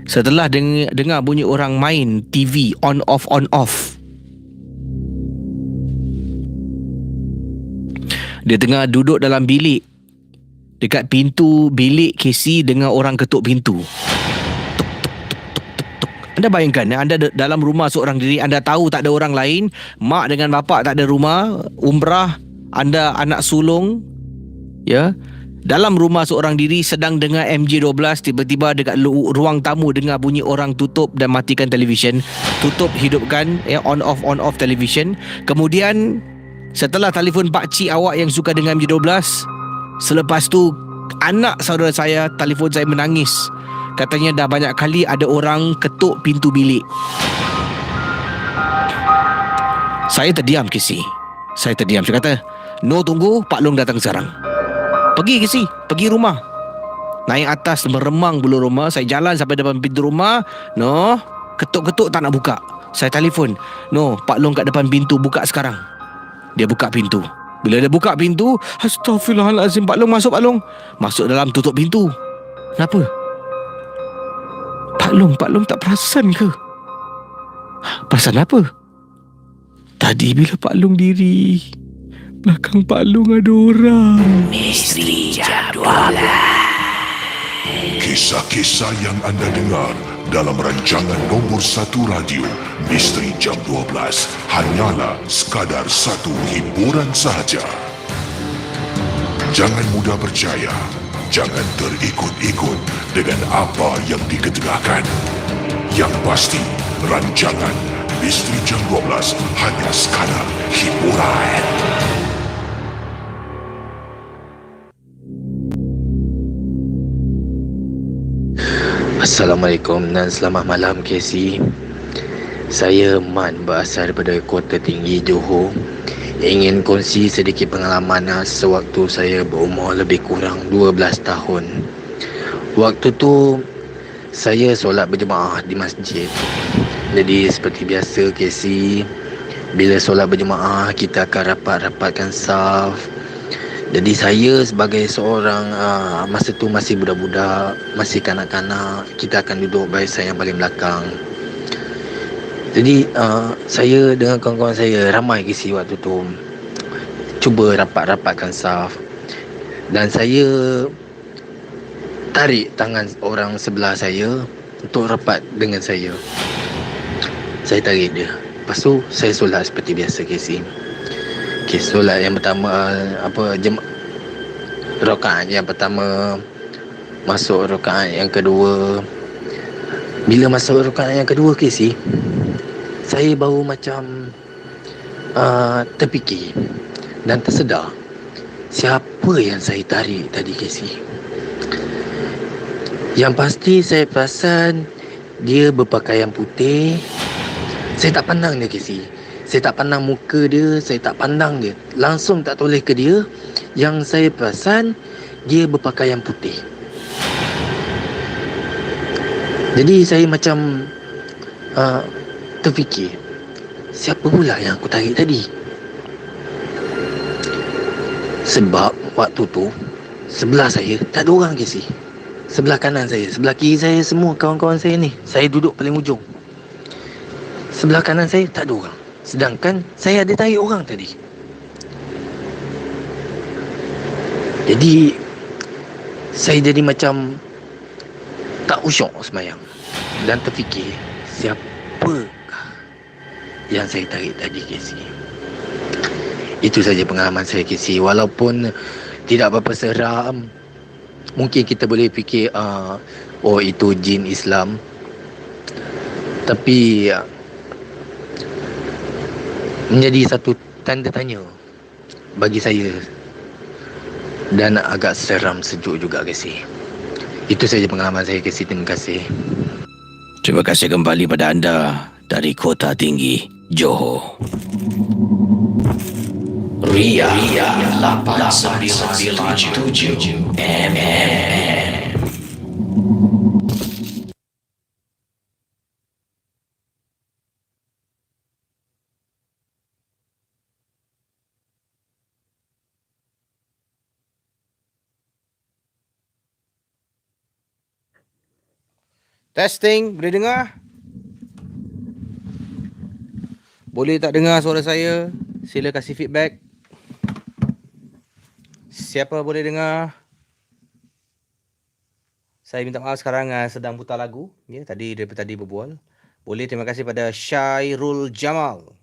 setelah dengar bunyi orang main TV on off. Dia tengah duduk dalam bilik. Dekat pintu bilik Casey, dengar orang ketuk pintu. Tuk. Anda bayangkan, anda dalam rumah seorang diri, anda tahu tak ada orang lain, mak dengan bapak tak ada rumah, umrah, anda anak sulung, dalam rumah seorang diri sedang dengar MJ12, tiba-tiba dekat ruang tamu dengar bunyi orang tutup dan matikan televisyen, tutup hidupkan on off televisyen. Kemudian Setelah telefon pakcik awak yang suka dengan MJ12, selepas tu anak saudara saya telefon saya menangis. Katanya dah banyak kali ada orang ketuk pintu bilik. Saya terdiam, Casey. Saya terdiam. Saya kata, no, tunggu, Pak Long datang sekarang. Pergi, Casey. Pergi rumah. Naik atas, meremang bulu rumah. Saya jalan sampai depan pintu rumah. No, ketuk-ketuk tak nak buka. Saya telefon. No, Pak Long kat depan pintu, buka sekarang. Dia buka pintu. Bila dia buka pintu, astaghfirullahalazim, Pak Long masuk, Pak Long. Masuk dalam, tutup pintu. Kenapa? Pak Long tak perasan ke? Perasan apa? Tadi bila Pak Long diri, belakang Pak Long ada orang. Misteri Jam 12. Kisah-kisah yang anda dengar dalam rancangan nombor 1 radio Misteri Jam 12 hanyalah sekadar satu hiburan sahaja. Jangan mudah percaya. Jangan terikut-ikut dengan apa yang diketengahkan. Yang pasti, rancangan Misteri Jam 12 hanya sekadar hiburan. Assalamualaikum dan selamat malam, Casey. Saya Man, berasal daripada Kota Tinggi, Johor. Ingin kongsi sedikit pengalaman sewaktu saya berumur lebih kurang 12 tahun. Waktu tu saya solat berjemaah di masjid. Jadi seperti biasa, Casey, bila solat berjemaah kita akan rapatkan saf. Jadi saya sebagai seorang masa tu masih budak-budak, masih kanak-kanak, kita akan duduk barisan yang paling belakang. Jadi saya dengan kawan-kawan saya ramai Casey waktu tu cuba rapatkan saf. Dan saya tarik tangan orang sebelah saya untuk rapat dengan saya. Saya tarik dia. Lepas tu saya solat seperti biasa, Casey. Okay, solat yang pertama rakaat yang pertama, masuk rakaat yang kedua. Bila masuk rakaat yang kedua, Casey, saya baru macam terfikir dan tersedar siapa yang saya tarik tadi, Casey. Yang pasti saya perasan dia berpakaian putih. Saya tak pandang dia, Casey. Saya tak pandang muka dia, saya tak pandang dia. Langsung tak toleh ke dia. Yang saya perasan dia berpakaian putih. Jadi saya macam terfikir, siapa pula yang aku tarik tadi? Sebab waktu tu sebelah saya tak ada orang, Casey. Sebelah kanan saya, sebelah kiri saya, semua kawan-kawan saya ni, saya duduk paling ujung. Sebelah kanan saya tak ada orang, sedangkan saya ada tarik orang tadi. Jadi saya jadi macam tak usyuk sembahyang dan terfikir, siapakah yang saya tarik tadi, Casey? Itu saja pengalaman saya, Casey. Walaupun tidak berapa seram, mungkin kita boleh fikir oh itu jin Islam, tapi menjadi satu tanda tanya bagi saya dan agak seram sejuk juga, Casey. Itu saja pengalaman saya, Casey. Terima kasih. Terima kasih kembali pada anda dari Kota Tinggi, Johor. Ria 897 MM. Testing, boleh dengar? Boleh tak dengar suara saya? Sila kasih feedback. Siapa boleh dengar? Saya minta maaf sekarang sedang putar lagu. Ya, daripada tadi berbual. Boleh, terima kasih pada Syairul Jamal.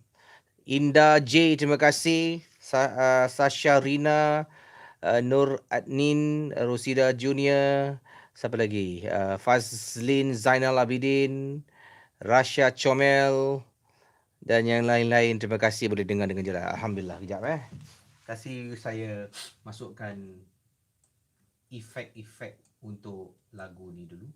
Indah J, terima kasih. Sasha Rina, Nur Adnin, Rosida Junior. Siapa lagi? Fazlin Zainal Abidin, Rasha Chomel, Dan yang lain-lain, terima kasih boleh dengar dengan jelas. Alhamdulillah. Kejap kasih saya masukkan efek-efek untuk lagu ni dulu.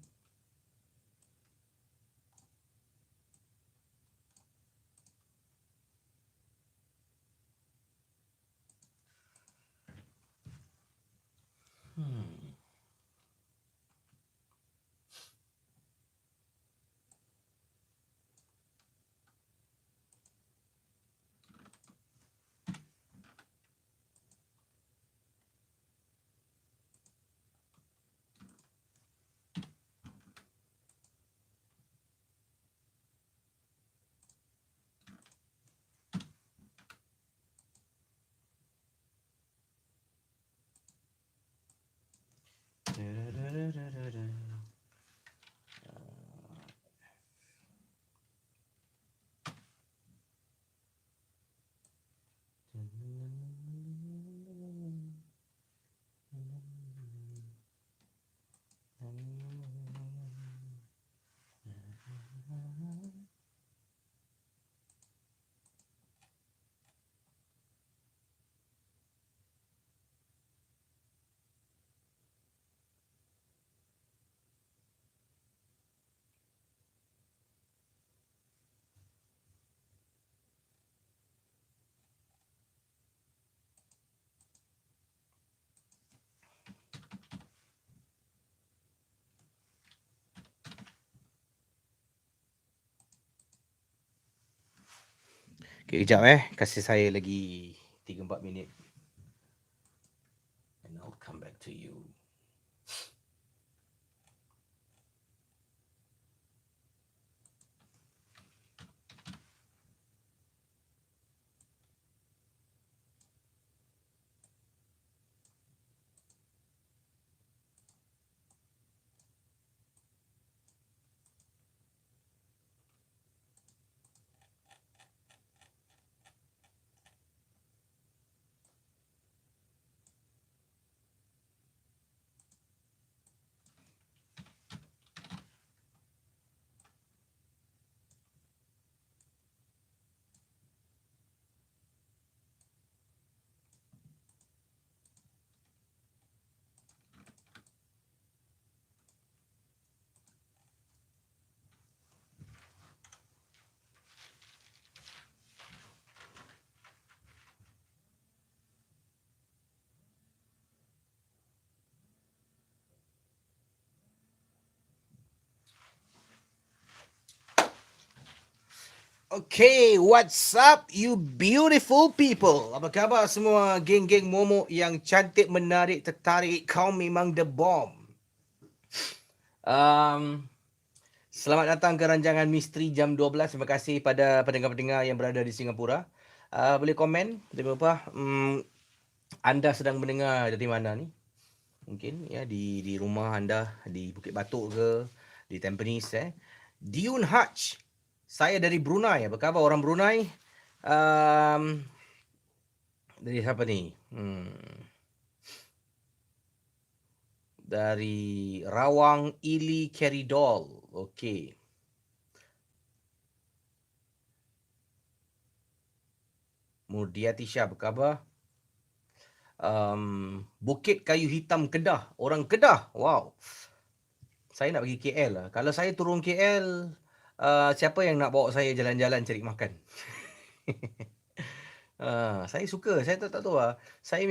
Okay, kejap kasih saya lagi 3-4 minit. And I'll come back to you. Okay, what's up you beautiful people? Apa khabar semua geng-geng momok yang cantik, menarik, tertarik? Kau memang the bomb. Selamat datang ke rancangan Misteri Jam 12. Terima kasih pada pendengar-pendengar yang berada di Singapura. Boleh komen, jangan lupa. Anda sedang mendengar dari mana ni? Mungkin ya di rumah anda, di Bukit Batok ke, di Tampines Diun Haj. Saya dari Brunei. Apa khabar orang Brunei? Dari siapa ni? Dari Rawang Ili Keridol. Okey. Murdiati Syah, apa khabar? Bukit Kayu Hitam Kedah. Orang Kedah. Wow. Saya nak pergi KL lah. Kalau saya turun KL, siapa yang nak bawa saya jalan-jalan cari makan? Saya suka. Saya tak tahu lah. Saya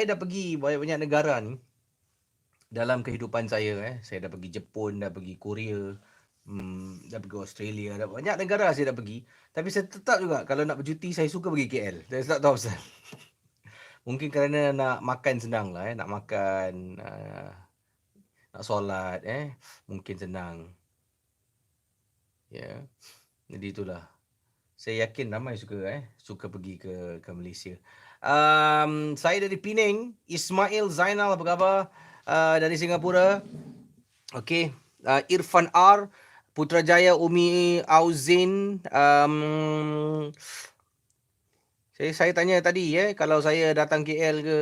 dah pergi banyak-banyak negara ni dalam kehidupan saya. Saya dah pergi Jepun, dah pergi Korea, dah pergi Australia, dah banyak negara saya dah pergi. Tapi saya tetap juga kalau nak bercuti, saya suka pergi KL. Saya tak tahu pasal. Mungkin kerana nak makan senang lah. Nak makan, nak solat, mungkin senang. Ya. Jadi itulah. Saya yakin ramai suka pergi ke Malaysia. Saya dari Penang, Ismail Zainal, apa khabar? Dari Singapura. Okey, Irfan R, Putrajaya Umi Auzin. Saya tanya tadi kalau saya datang KL ke,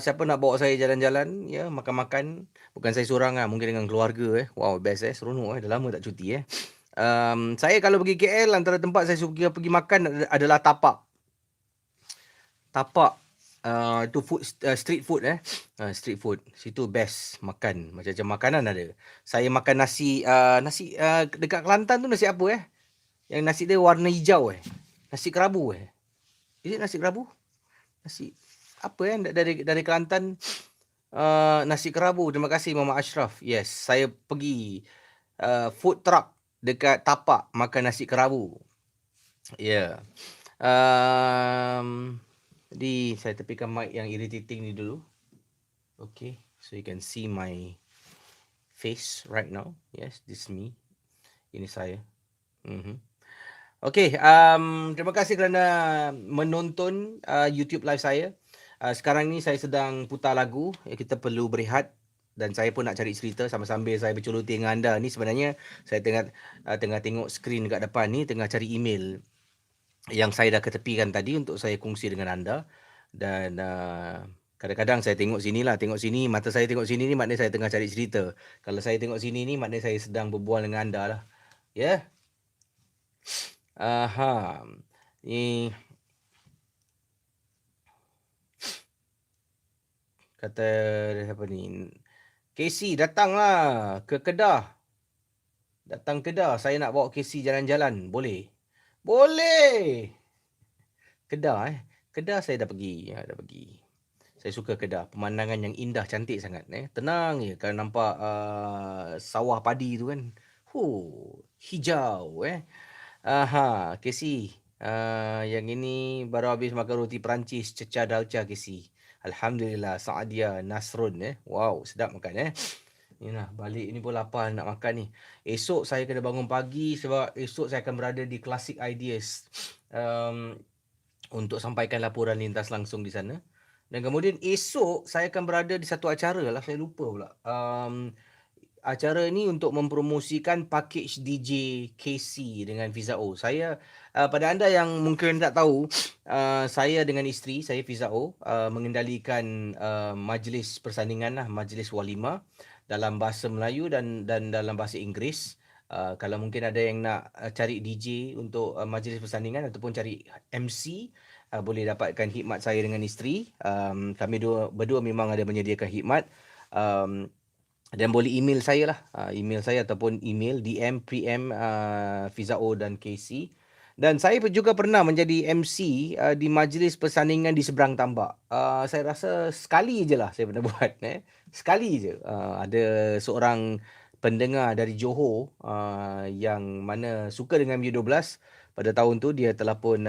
siapa nak bawa saya jalan-jalan, makan-makan. Bukan saya seorang mungkin dengan keluarga. Wow, best seronok dah lama tak cuti Saya kalau pergi KL, antara tempat saya suka pergi makan adalah Tapak. Tapak. Itu street food street food. Situ best makan. Macam-macam makanan ada. Saya makan nasi dekat Kelantan tu nasi apa Yang nasi dia warna hijau Nasi kerabu Is it nasi kerabu? Nasi apa dari Kelantan, nasi kerabu. Terima kasih Mama Ashraf. Yes, saya pergi food truck dekat Tapak makan nasi kerabu. Ya. Jadi saya tepikan mic yang irritating ni dulu. Okay, so you can see my face right now. Yes, this is me. Ini saya. Okay, terima kasih kerana menonton YouTube live saya. Sekarang ni saya sedang putar lagu. Kita perlu berehat. Dan saya pun nak cari cerita sambil saya berceluti dengan anda. Ni sebenarnya saya tengah tengok skrin dekat depan ni, tengah cari email yang saya dah ketepikan tadi untuk saya kongsi dengan anda. Dan kadang-kadang saya tengok sini, mata saya tengok sini ni maknanya saya tengah cari cerita. Kalau saya tengok sini ni maknanya saya sedang berbual dengan anda lah. Ya. Ni kata apa ni? Casey datanglah ke Kedah. Datang Kedah. Saya nak bawa Casey jalan-jalan. Boleh? Boleh. Kedah Kedah saya dah pergi. Saya suka Kedah. Pemandangan yang indah, cantik sangat Tenang je kalau nampak sawah padi tu kan. Hijau Casey. Yang ini baru habis makan roti Perancis cecah dalca Casey. Alhamdulillah. Saadia Nasrun Wow, sedap makan Inilah, balik ni pun lapar nak makan ni. Esok saya kena bangun pagi sebab esok saya akan berada di Classic Ideas untuk sampaikan laporan lintas langsung di sana. Dan kemudian esok saya akan berada di satu acara lah, saya lupa pula. Acara ni untuk mempromosikan package DJ KC dengan Fiza O. Saya pada anda yang mungkin tak tahu, saya dengan isteri saya Fiza O mengendalikan majlis persandingan lah, majlis walimah dalam bahasa Melayu dan dalam bahasa Inggeris. Kalau mungkin ada yang nak cari DJ untuk majlis persandingan ataupun cari MC, boleh dapatkan khidmat saya dengan isteri. Kami berdua memang ada menyediakan khidmat. Dan boleh email saya lah. Email saya ataupun email DM, PM Fizao dan KC. Dan saya juga pernah menjadi MC di majlis persandingan di seberang tambak. Saya rasa sekali je lah saya pernah buat. Sekali je. Ada seorang pendengar dari Johor yang mana suka dengan MU12. Pada tahun tu dia telah pun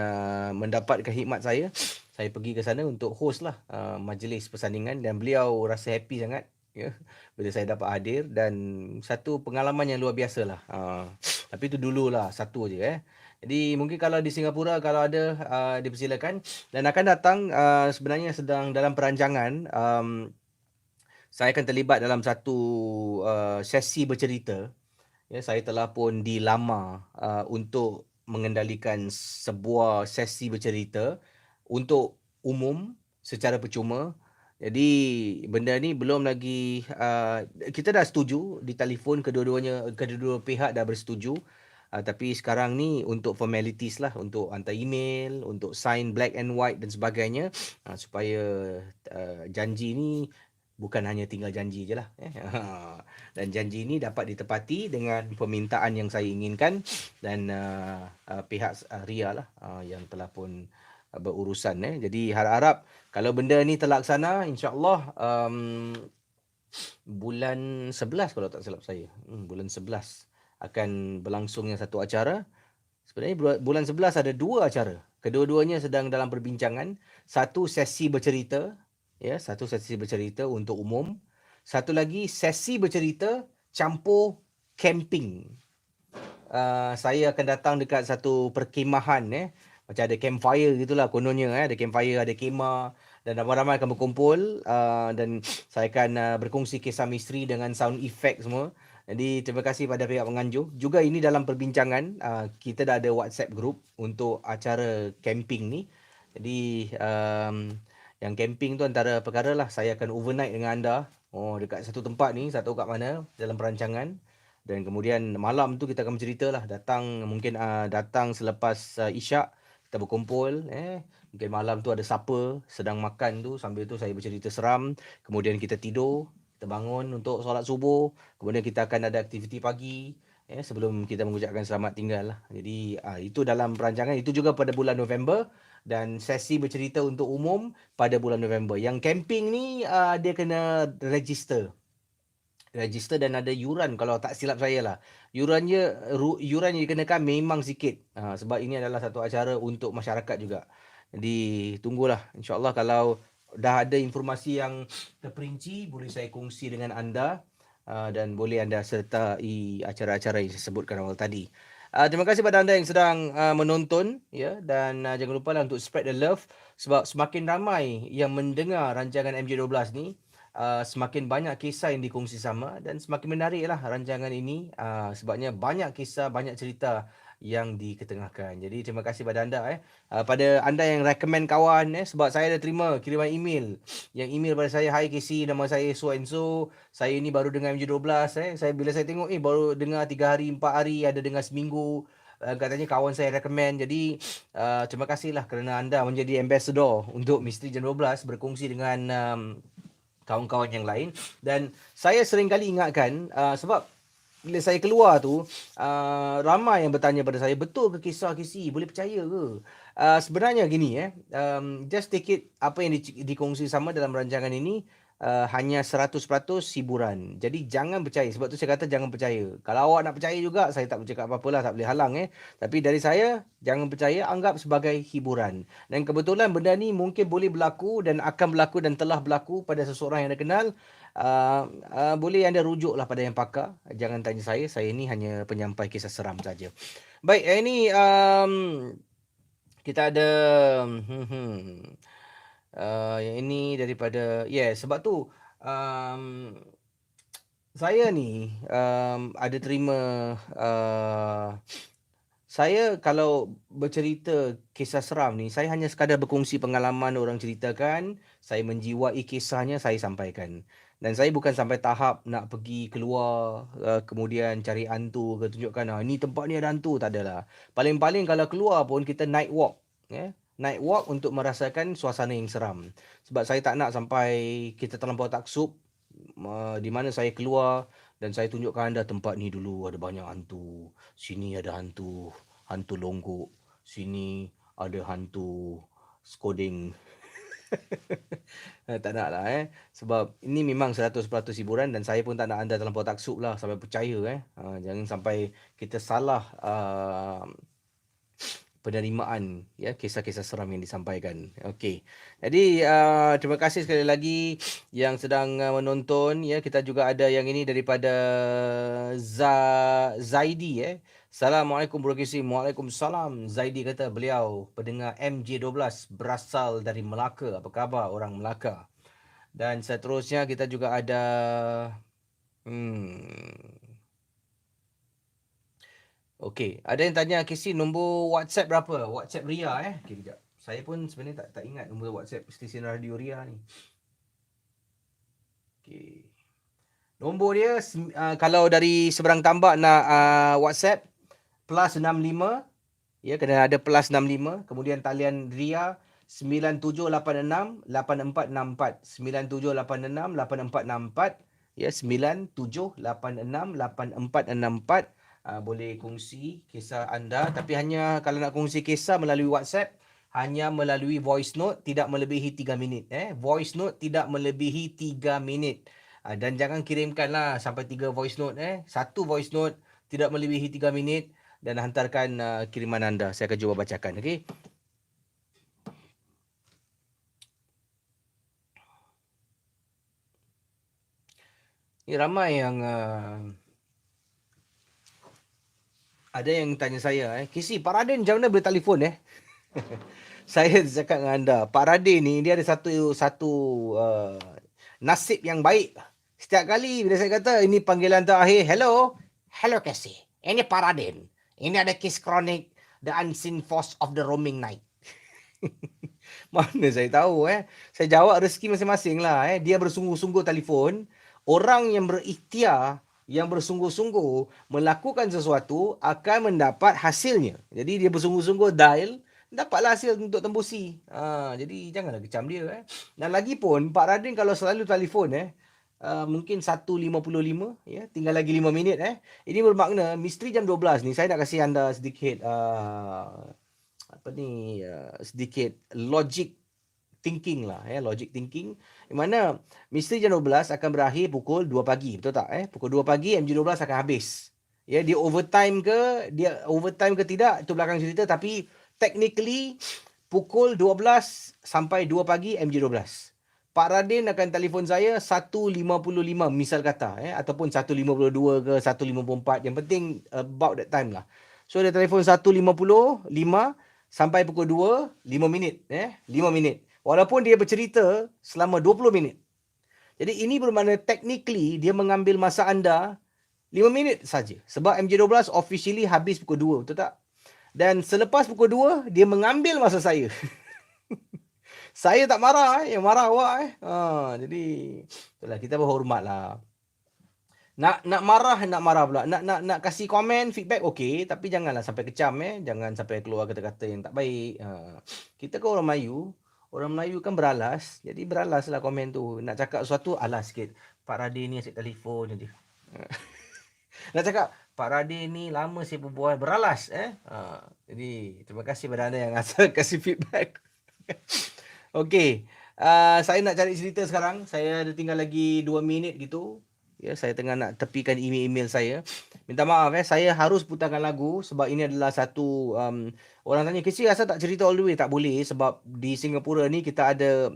mendapatkan khidmat saya. Saya pergi ke sana untuk host lah majlis persandingan. Dan beliau rasa happy sangat bila saya dapat hadir. Dan satu pengalaman yang luar biasa lah. Tapi itu dululah, satu je Jadi mungkin kalau di Singapura kalau ada dipersilakan. Dan akan datang sebenarnya sedang dalam perancangan. Saya akan terlibat dalam satu sesi bercerita. Saya telah pun dilamar untuk mengendalikan sebuah sesi bercerita untuk umum secara percuma. Jadi benda ni belum lagi kita dah setuju di telefon, kedua pihak dah bersetuju. Tapi sekarang ni untuk formalities lah, untuk hantar email, untuk sign black and white dan sebagainya, supaya janji ni bukan hanya tinggal janji je lah. Dan janji ni dapat ditepati dengan permintaan yang saya inginkan. Dan pihak RIA lah yang telah pun berurusan. Jadi harap-harap kalau benda ni terlaksana, insyaAllah bulan 11 kalau tak silap saya. Bulan 11 akan berlangsungnya satu acara. Sebenarnya bulan 11 ada dua acara. Kedua-duanya sedang dalam perbincangan. Satu sesi bercerita. Satu sesi bercerita untuk umum. Satu lagi sesi bercerita campur camping. Saya akan datang dekat satu perkemahan macam ada campfire gitulah kononnya ada campfire, ada kemah dan ramai-ramai akan berkumpul dan saya akan berkongsi kisah misteri dengan sound effect semua. Jadi terima kasih pada pihak penganjur. Juga ini dalam perbincangan, kita dah ada WhatsApp group untuk acara camping ni. Jadi yang camping tu antara perkara lah, saya akan overnight dengan anda dekat satu tempat ni, tak tahu kat mana dalam perancangan. Dan kemudian malam tu kita akan bercerita lah. Datang selepas Isyak, kita berkumpul. Mungkin malam tu ada supper, sedang makan tu. Sambil tu saya bercerita seram. Kemudian kita tidur, kita bangun untuk solat subuh. Kemudian kita akan ada aktiviti pagi. Sebelum kita mengucapkan selamat tinggal lah. Jadi itu dalam perancangan. Itu juga pada bulan November. Dan sesi bercerita untuk umum pada bulan November. Yang camping ni dia kena register dan ada yuran kalau tak silap saya lah. Yuran yang dikenakan memang sikit. Sebab ini adalah satu acara untuk masyarakat juga. Jadi tunggulah, insya-Allah kalau dah ada informasi yang terperinci boleh saya kongsi dengan anda dan boleh anda sertai acara-acara yang saya sebutkan awal tadi. Terima kasih pada anda yang sedang menonton ya, dan jangan lupa lah untuk spread the love, sebab semakin ramai yang mendengar rancangan MJ12 ni, semakin banyak kisah yang dikongsi sama dan semakin menariklah rancangan ini, sebabnya banyak kisah, banyak cerita yang diketengahkan. Jadi terima kasih pada anda pada anda yang recommend kawan sebab saya ada terima kiriman email. Yang email pada saya, "Hai Casey, nama saya so and so. Saya ni baru dengar MJ12 Bila saya tengok baru dengar 3 hari, 4 hari, ada dengar seminggu. Katanya kawan saya recommend." Jadi terima kasihlah kerana anda menjadi ambassador untuk Misteri Jam 12, berkongsi dengan kawan-kawan yang lain. Dan saya sering kali ingatkan sebab bila saya keluar tu ramai yang bertanya pada saya, betul ke kisah Casey, boleh percaya ke? Sebenarnya gini just take it, apa yang dikongsi sama dalam rancangan ini hanya 100% hiburan. Jadi jangan percaya. Sebab tu saya kata jangan percaya. Kalau awak nak percaya juga, saya tak bercakap apa-apalah, tak boleh halang Tapi dari saya, jangan percaya, anggap sebagai hiburan. Dan kebetulan benda ni mungkin boleh berlaku dan akan berlaku dan telah berlaku pada seseorang yang anda kenal. Boleh anda rujuklah pada yang pakar. Jangan tanya saya ni hanya penyampai kisah seram saja. Baik, ini kita ada yang ini daripada sebab tu saya ni ada terima saya kalau bercerita kisah seram ni, saya hanya sekadar berkongsi pengalaman orang ceritakan, saya menjiwai kisahnya, saya sampaikan. Dan saya bukan sampai tahap nak pergi keluar kemudian cari hantu ke tunjukkan ni tempat ni ada hantu, tak adalah. Paling-paling kalau keluar pun kita night walk night walk untuk merasakan suasana yang seram. Sebab saya tak nak sampai kita terlampau taksub di mana saya keluar dan saya tunjukkan anda tempat ni dulu ada banyak hantu. Sini ada hantu longgok. Sini ada hantu skoding. Tak nak lah sebab ini memang 100% hiburan dan saya pun tak nak anda terlampau taksub lah sampai percaya jangan sampai kita salah penerimaan kisah-kisah seram yang disampaikan. Okey. Jadi terima kasih sekali lagi yang sedang menonton kita juga ada yang ini daripada Zaidi Assalamualaikum Bro Casey. Waalaikumsalam. Zaidi kata beliau pendengar MJ12 berasal dari Melaka. Apa khabar orang Melaka? Dan seterusnya kita juga ada Okey, ada yang tanya Casey nombor WhatsApp berapa? WhatsApp Ria Okey, kejap. Saya pun sebenarnya tak ingat nombor WhatsApp stesen radio Ria ni. Okey. Nombor dia kalau dari seberang tambak nak WhatsApp +65 kena ada +65, kemudian talian Ria 9786 8464 9786 8464 9786 8464. Boleh kongsi kisah anda, tapi hanya kalau nak kongsi kisah melalui WhatsApp hanya melalui voice note, tidak melebihi 3 minit voice note tidak melebihi 3 minit dan jangan kirimkanlah sampai 3 voice note satu voice note tidak melebihi 3 minit dan hantarkan kiriman anda, saya akan cuba bacakan. Okey, ini ramai yang ada yang tanya saya Casey, Pak Radin macam mana boleh telefon Saya cakap dengan anda, Pak Radin ni dia ada satu nasib yang baik. Setiap kali bila saya kata ini panggilan terakhir, hello Casey, ini Pak Radin, ini ada kes kronik The Unseen Force of the Roaming Night. Mana saya tahu saya jawab rezeki masing-masing lah Dia bersungguh-sungguh telefon. Orang yang berikhtiar yang bersungguh-sungguh melakukan sesuatu akan mendapat hasilnya. Jadi dia bersungguh-sungguh dial, dapatlah hasil untuk tembusi. Jadi janganlah kecam dia. Dan lagi pun Pak Radin kalau selalu telefon mungkin 1.55 ya, tinggal lagi 5 minit Ini bermakna misteri jam 12 ni saya nak kasih anda sedikit sedikit logic thinking lah logic thinking, di mana misteri jam 12 akan berakhir pukul 2 pagi, betul tak pukul 2 pagi MJ12 akan habis. Ya, dia overtime ke tidak itu belakang cerita, tapi technically pukul 12 sampai 2 pagi MJ12. Pak Radin akan telefon saya 1.55 misal kata ataupun 1.52 ke 1.54, yang penting about that time lah. So dia telefon 1.55 sampai pukul 2, 5 minit 5 minit. Walaupun dia bercerita selama 20 minit. Jadi ini bermakna technically dia mengambil masa anda 5 minit saja. Sebab MJ12 officially habis pukul 2, betul tak? Dan selepas pukul 2, dia mengambil masa saya. Saya tak marah, yang marah awak. Jadi itulah, kita berhormatlah. Nak marah pula. Nak kasih komen, feedback okey, tapi janganlah sampai kecam jangan sampai keluar kata-kata yang tak baik. Kita kan orang Melayu. Orang Melayu kan beralas. Jadi beralaslah komen tu. Nak cakap sesuatu, alas sikit. Pak Radin ni asyik telefon je. Nak cakap, Pak Radin ni lama saya berbual, beralas. Jadi terima kasih pada anda yang asal kasih feedback. Okey. Saya nak cari cerita sekarang. Saya ada tinggal lagi 2 minit gitu. Ya, saya tengah nak tepikan email saya. Minta maaf saya harus putarkan lagu sebab ini adalah satu orang tanya, Kesi asal tak cerita all the way? Tak boleh, sebab di Singapura ni kita ada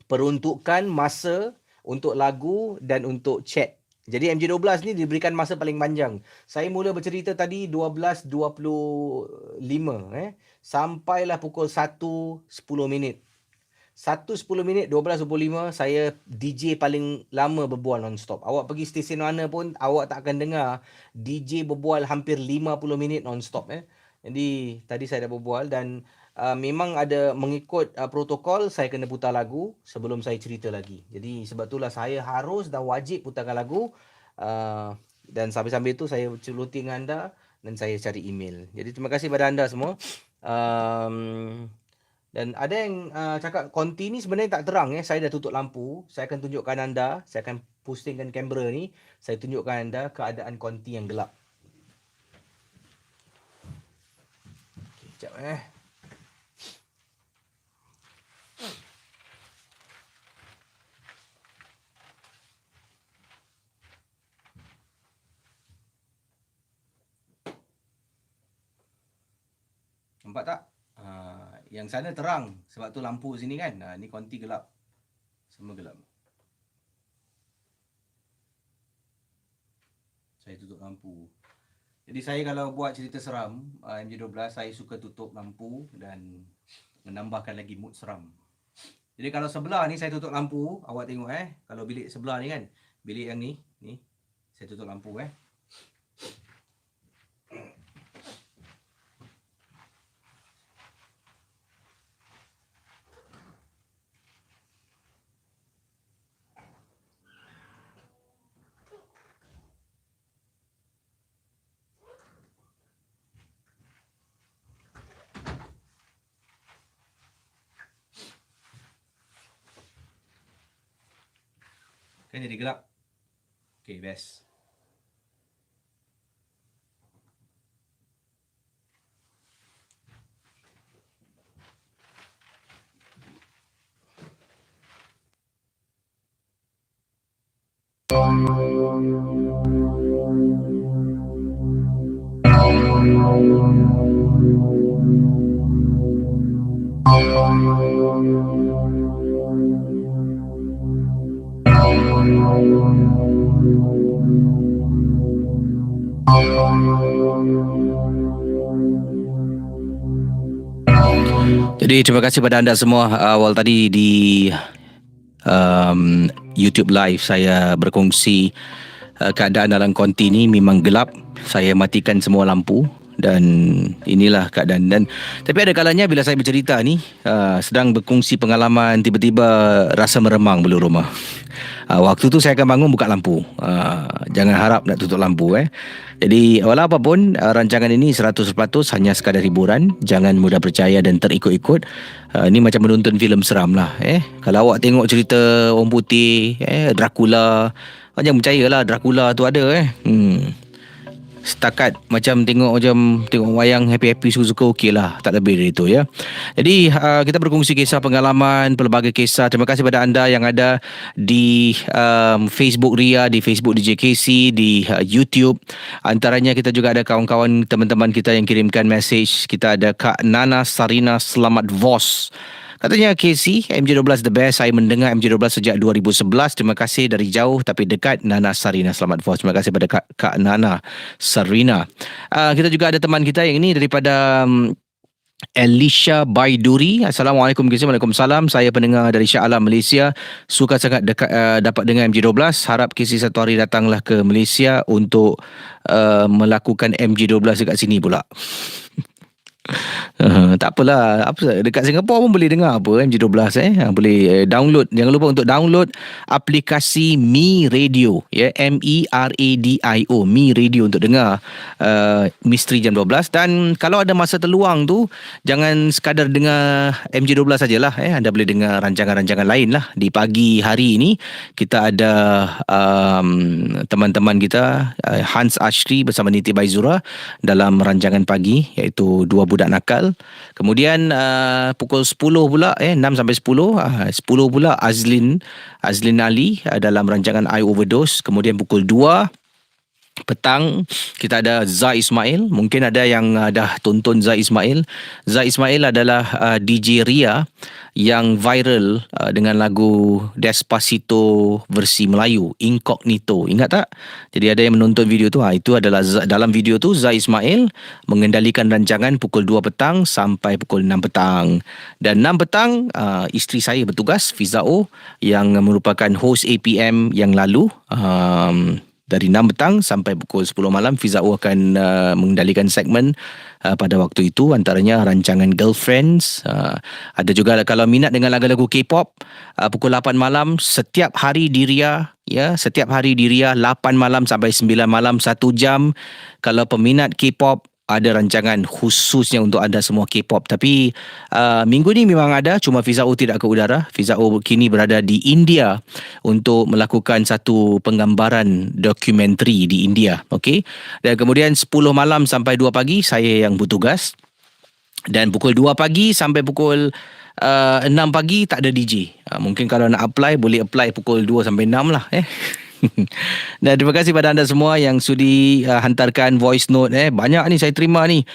peruntukan masa untuk lagu dan untuk chat. Jadi MJ12 ni diberikan masa paling panjang. Saya mula bercerita tadi 12.25 sampailah pukul 1.10 minit. 1.10 minit, 12.25 saya DJ paling lama berbual non-stop. Awak pergi stesen mana pun awak tak akan dengar DJ berbual hampir 50 minit non-stop Jadi tadi saya dah berbual dan memang ada mengikut protokol, saya kena putar lagu sebelum saya cerita lagi. Jadi sebab itulah saya harus dan wajib putarkan lagu dan sambil-sambil itu saya celuti dengan anda dan saya cari email. Jadi terima kasih pada anda semua. Dan ada yang cakap konti ni sebenarnya tak terang saya dah tutup lampu. Saya akan tunjukkan anda, saya akan postingkan kamera ni, saya tunjukkan anda keadaan konti yang gelap. Okey, sekejap Nampak tak? Yang sana terang sebab tu lampu sini kan. Ni konti gelap. Semua gelap. Saya tutup lampu. Jadi saya kalau buat cerita seram MJ12, saya suka tutup lampu dan menambahkan lagi mood seram. Jadi kalau sebelah ni saya tutup lampu, awak tengok kalau bilik sebelah ni kan, bilik yang ni saya tutup lampu Kan jadi gelap. Okay, best. Jadi terima kasih pada anda semua. Awal tadi di YouTube live saya berkongsi keadaan dalam konti ni memang gelap. Saya matikan semua lampu dan inilah keadaan. Dan tapi ada kalanya bila saya bercerita ni, sedang berkongsi pengalaman, tiba-tiba rasa meremang bulu rumah. Waktu tu saya akan bangun buka lampu. Jangan harap nak tutup lampu. Jadi walau apapun, rancangan ini 100% hanya sekadar hiburan. Jangan mudah percaya dan terikut-ikut. Ini macam menonton filem seram lah. Kalau awak tengok cerita orang putih, Dracula, jangan percayalah Dracula tu ada. Setakat macam tengok wayang happy-happy suka-suka okey lah, tak lebih dari itu ya. Jadi kita berkongsi kisah pengalaman, pelbagai kisah. Terima kasih kepada anda yang ada di Facebook Ria, di Facebook DJ KC, di YouTube. Antaranya kita juga ada kawan-kawan teman-teman kita yang kirimkan message. Kita ada Kak Nana Sarina Selamat Vos. Katanya KC, MJ12 the best. Saya mendengar MJ12 sejak 2011. Terima kasih dari jauh tapi dekat. Nana Sarina Selamat Vos. Terima kasih pada Kak Nana Sarina. Kita juga ada teman kita yang ini daripada Elisha Baiduri. Assalamualaikum KC. Waalaikumsalam. Saya pendengar dari Shah Alam, Malaysia. Suka sangat dapat dengar MJ12. Harap KC satu hari datanglah ke Malaysia untuk melakukan MJ12 dekat sini pula. Tak apalah, dekat Singapura pun boleh dengar MJ12 boleh download. Jangan lupa untuk download aplikasi Mi Radio ya, MERADIO, Mi Radio untuk dengar Misteri Jam 12. Dan kalau ada masa terluang tu, jangan sekadar dengar MJ12 sajalah. Anda boleh dengar rancangan-rancangan lain lah. Di pagi hari ini kita ada teman-teman kita Hans Ashri bersama Niti Baizura dalam rancangan pagi, iaitu Dua Budak Nakal. Kemudian pukul 10 pula 6 sampai 10 pula Azlin Ali dalam rancangan I Overdose. Kemudian pukul 2 petang kita ada Zai Ismail. Mungkin ada yang dah tonton Zai Ismail. Zai Ismail adalah DJ Ria yang viral dengan lagu Despacito versi Melayu, Incognito. Ingat tak? Jadi ada yang menonton video tu. Itu adalah dalam video tu Zai Ismail mengendalikan rancangan pukul 2 petang sampai pukul 6 petang. Dan 6 petang isteri saya bertugas, Fizao, yang merupakan host APM yang lalu. Dari 6 petang sampai pukul 10 malam, Fizao akan mengendalikan segmen pada waktu itu, antaranya rancangan Girlfriends. Ada juga kalau minat dengan lagu-lagu K-pop, pukul 8 malam setiap hari di Ria, ya, setiap hari di Ria 8 malam sampai 9 malam 1 jam. Kalau peminat K-pop, ada rancangan khususnya untuk anda semua K-pop. Tapi minggu ni memang ada, cuma Fizao tidak ke udara. Fizao kini berada di India untuk melakukan satu penggambaran dokumentari di India. Okey. Dan kemudian 10 malam sampai 2 pagi saya yang bertugas. Dan pukul 2 pagi sampai pukul 6 pagi tak ada DJ. Mungkin kalau nak apply, boleh apply pukul 2 sampai 6 lah. Dan terima kasih pada anda semua yang sudi hantarkan voice note. Banyak ni saya terima ni.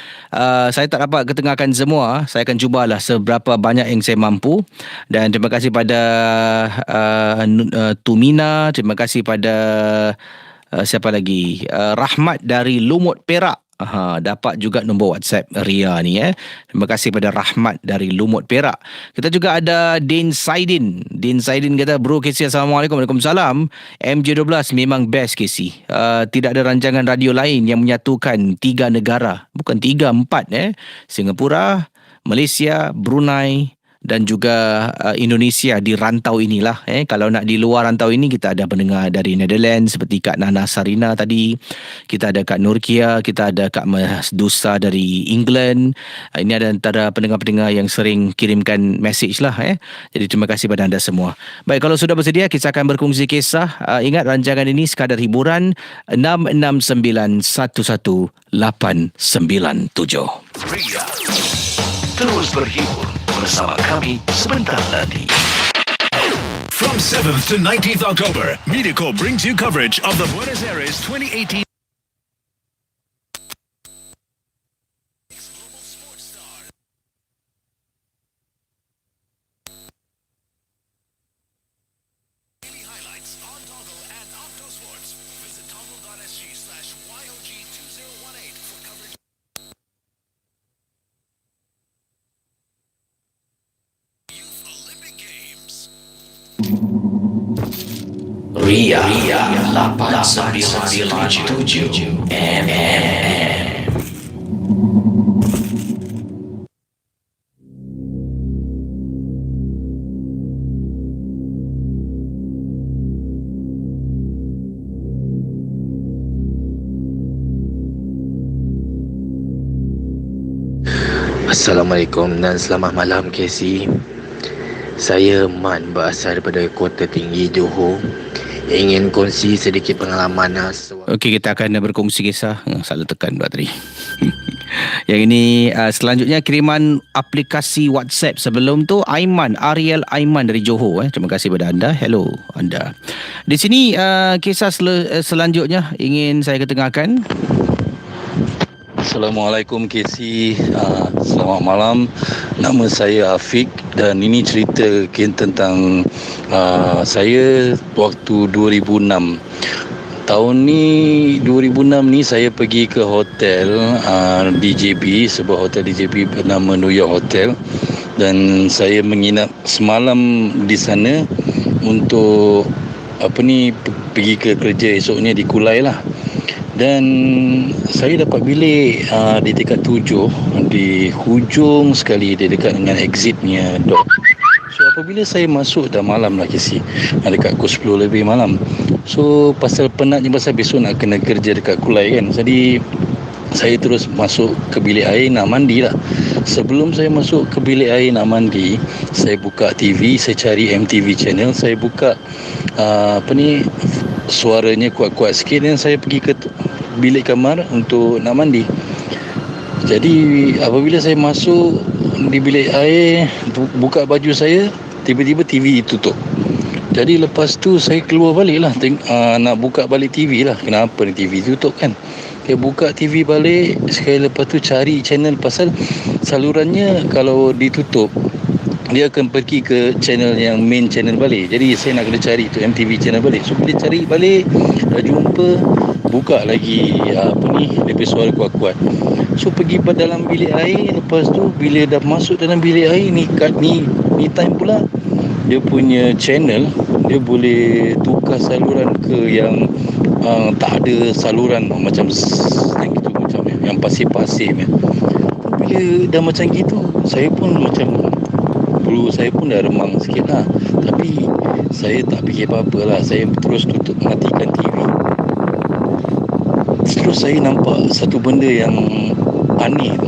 Saya tak dapat ketengahkan semua. Saya akan cubalah seberapa banyak yang saya mampu. Dan terima kasih pada Tumina. Terima kasih pada siapa lagi? Rahmat dari Lumut Perak. Dapat juga nombor WhatsApp Ria ni. Terima kasih pada Rahmat dari Lumut Perak. Kita juga ada Din Saidin. Din Saidin kata, bro KC, Assalamualaikum. Waalaikumsalam. MJ12 memang best KC. Tidak ada rancangan radio lain yang menyatukan 3 negara. Bukan 3, 4. Singapura, Malaysia, Brunei dan juga Indonesia di rantau inilah. Kalau nak di luar rantau ini, kita ada pendengar dari Netherlands seperti Kak Nana Sarina tadi. Kita ada Kak Nurkia, kita ada Kak Mas Dusa dari England. Ini ada antara pendengar-pendengar yang sering kirimkan message lah. Jadi terima kasih pada anda semua. Baik, kalau sudah bersedia, kita akan berkongsi kisah. Ingat, rancangan ini sekadar hiburan. 669118997. Ria, terus berhibur bersama kami sebentar lagi. From 7th to 19th October, Mediacorp brings you coverage of the Buenos Aires 2018 highlights on Toggle and Octosports. Visit toggle.sg/YOG2018 for coverage. Ria 897 MM. Assalamualaikum dan selamat malam KC. Saya Man berasal daripada Kota Tinggi Johor. Ingin kongsi sedikit pengalaman. Okey, kita akan berkongsi kisah. Salah tekan buat tadi. Yang ini selanjutnya kiriman aplikasi WhatsApp. Sebelum tu Aiman, Ariel Aiman dari Johor. Terima kasih kepada anda. Hello anda. Di sini kisah selanjutnya ingin saya ketengahkan. Assalamualaikum KC. Selamat malam. Nama saya Afiq dan ini cerita tentang saya waktu 2006. Tahun ni 2006 ni saya pergi ke hotel DJB, sebuah hotel DJB bernama New York Hotel, dan saya menginap semalam di sana untuk pergi ke kerja esoknya di Kulai lah. Dan saya dapat bilik di tingkat 7 di hujung sekali, dia dekat dengan exitnya dok. So apabila saya masuk dah malam lah KC, dekat pukul 10 lebih malam. So pasal penatnya, pasal besok nak kena kerja dekat Kulai kan, jadi saya terus masuk ke bilik air nak mandi lah. Sebelum saya masuk ke bilik air nak mandi, saya buka TV, saya cari MTV channel, saya buka suaranya kuat-kuat sikit, dan saya pergi ke bilik kamar untuk nak mandi. Jadi apabila saya masuk di bilik air, buka baju saya, tiba-tiba TV tutup. Jadi lepas tu saya keluar balik lah, nak buka balik TV lah. Kenapa ni TV tutup kan? Dia buka TV balik, sekali lepas tu cari channel, pasal salurannya kalau ditutup dia akan pergi ke channel yang main channel balik. Jadi saya nak kena cari tu MTV channel balik. So bila cari balik dah jumpa, buka lagi lebih suara kuat-kuat. So pergi pada dalam bilik air. Lepas tu bila dah masuk dalam bilik air ni time pula dia punya channel, dia boleh tukar saluran ke yang tak ada saluran, macam yang gitu, macam yang pasir-pasir ni. Bila dah macam gitu, saya pun macam bulu saya pun dah remang sikit lah. Tapi saya tak fikir apa-apa lah. Saya terus matikan TV. Terus saya nampak satu benda yang aneh tu.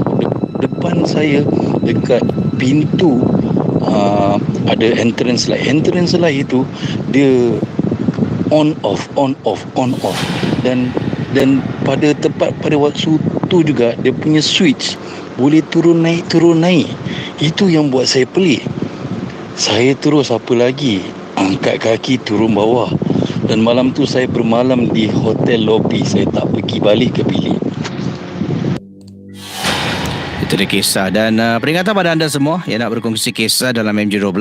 Depan saya dekat pintu ada entrance light. Entrance light itu dia on off. Dan pada waktu tu juga dia punya switch boleh turun naik. Itu yang buat saya pelik. Saya terus apa lagi, angkat kaki turun bawah. Dan malam tu saya bermalam di hotel lobby. Saya tak pergi balik ke bilik. Itu dia kisah. Dan peringatan pada anda semua yang nak berkongsi kisah dalam MJ12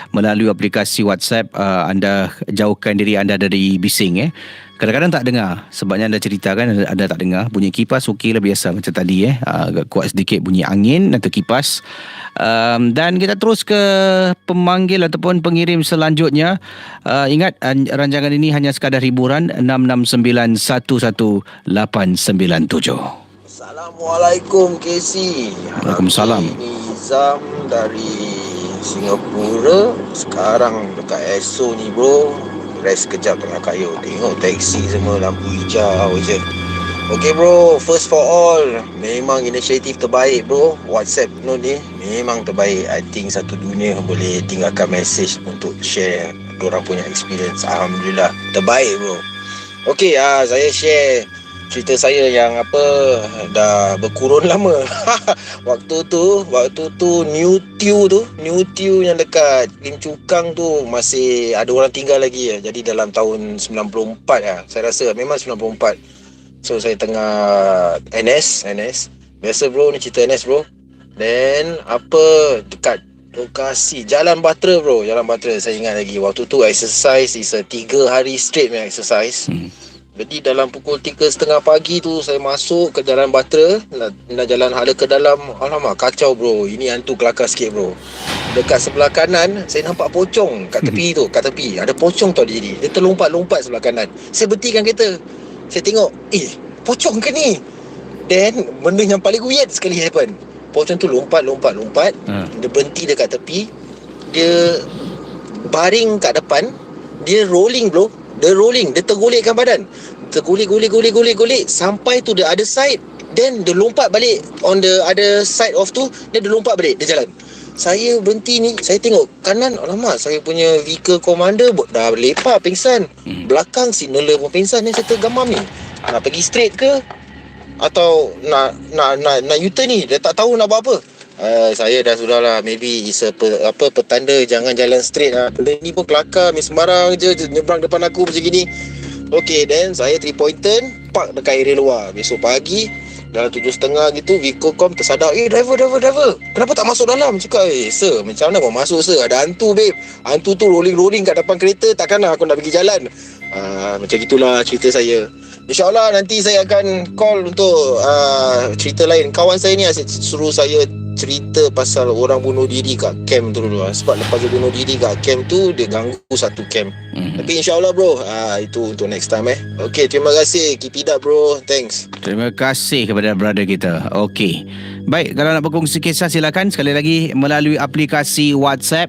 melalui aplikasi WhatsApp, anda jauhkan diri anda dari bising. Kadang-kadang tak dengar. Sebabnya anda ceritakan anda tak dengar. Bunyi kipas okey lah, biasa macam tadi. Agak kuat sedikit bunyi angin atau kipas. Dan kita terus ke pemanggil ataupun pengirim selanjutnya. Ingat, rancangan ini hanya sekadar hiburan. 669-11897. Assalamualaikum KC. Waalaikumsalam. Ini Izam dari Singapura. Sekarang dekat ESO ni bro, rest kejap tengah kayu. Tengok taksi semua lampu hijau je. Okay bro, first for all, memang inisiatif terbaik bro. WhatsApp ni memang terbaik. I think satu dunia boleh tinggalkan message untuk share diorang punya experience. Alhamdulillah, terbaik bro. Okay, saya share cerita saya yang dah berkurun lama. Waktu tu New Tiew yang dekat Lim Chu Kang tu masih ada orang tinggal lagi. Jadi dalam tahun 94 saya rasa, memang 94. So saya tengah NS. Biasa bro, ni cerita NS bro. Then dekat lokasi Jalan Bahtera bro. Jalan Bahtera saya ingat lagi. Waktu tu exercise is 3 hari straight punya exercise. Jadi dalam pukul 3.30 pagi tu saya masuk ke Jalan Bahtera, nak jalan hala ke dalam. Alamak, kacau bro. Ini hantu kelakar sikit bro. Dekat sebelah kanan saya nampak pocong kat tepi tu, kat tepi. Ada pocong tau dia. Dia terlompat-lompat sebelah kanan. Saya berhentikan kereta. Saya tengok, pocong ke ni? Then benda yang paling weird sekali happen. Pocong tu lompat. Dia berhenti dekat tepi. Dia baring kat depan. Dia rolling bro. Dia tergolekkan badan. Tergolek sampai tu the other side. Then dia lompat balik on the other side of tu, dia lompat balik, dia jalan. Saya berhenti ni, saya tengok kanan, alamak, saya punya vehicle commander dah lepak pingsan. Belakang signaler pun pingsan, ni saya tergamam ni. Nak pergi straight ke atau nak U-turn ni, dia tak tahu nak buat apa. Saya dah sudahlah, maybe is a petanda jangan jalan straight lah. Benda ni pun kelakar, sembarang je nyebrang depan aku macam gini. Okay, then saya 3-point turn, park dekat area luar. Besok pagi dalam 7.30 gitu, vehicle com tersadar, driver, kenapa tak masuk dalam? Cakap, sir, macam mana mau masuk sir? Ada hantu babe, hantu tu rolling kat depan kereta, takkanlah aku nak pergi jalan. Macam gitulah cerita saya. InsyaAllah nanti saya akan call untuk cerita lain. Kawan saya ni asyik suruh saya cerita pasal orang bunuh diri kat camp tu dulu. Sebab lepas dia bunuh diri kat camp tu, dia ganggu satu camp. Tapi insyaAllah bro, itu untuk next time Okay, terima kasih. Keep it up bro, thanks. Terima kasih kepada brother kita. Okey. Baik, kalau nak berkongsi kisah silakan sekali lagi melalui aplikasi WhatsApp.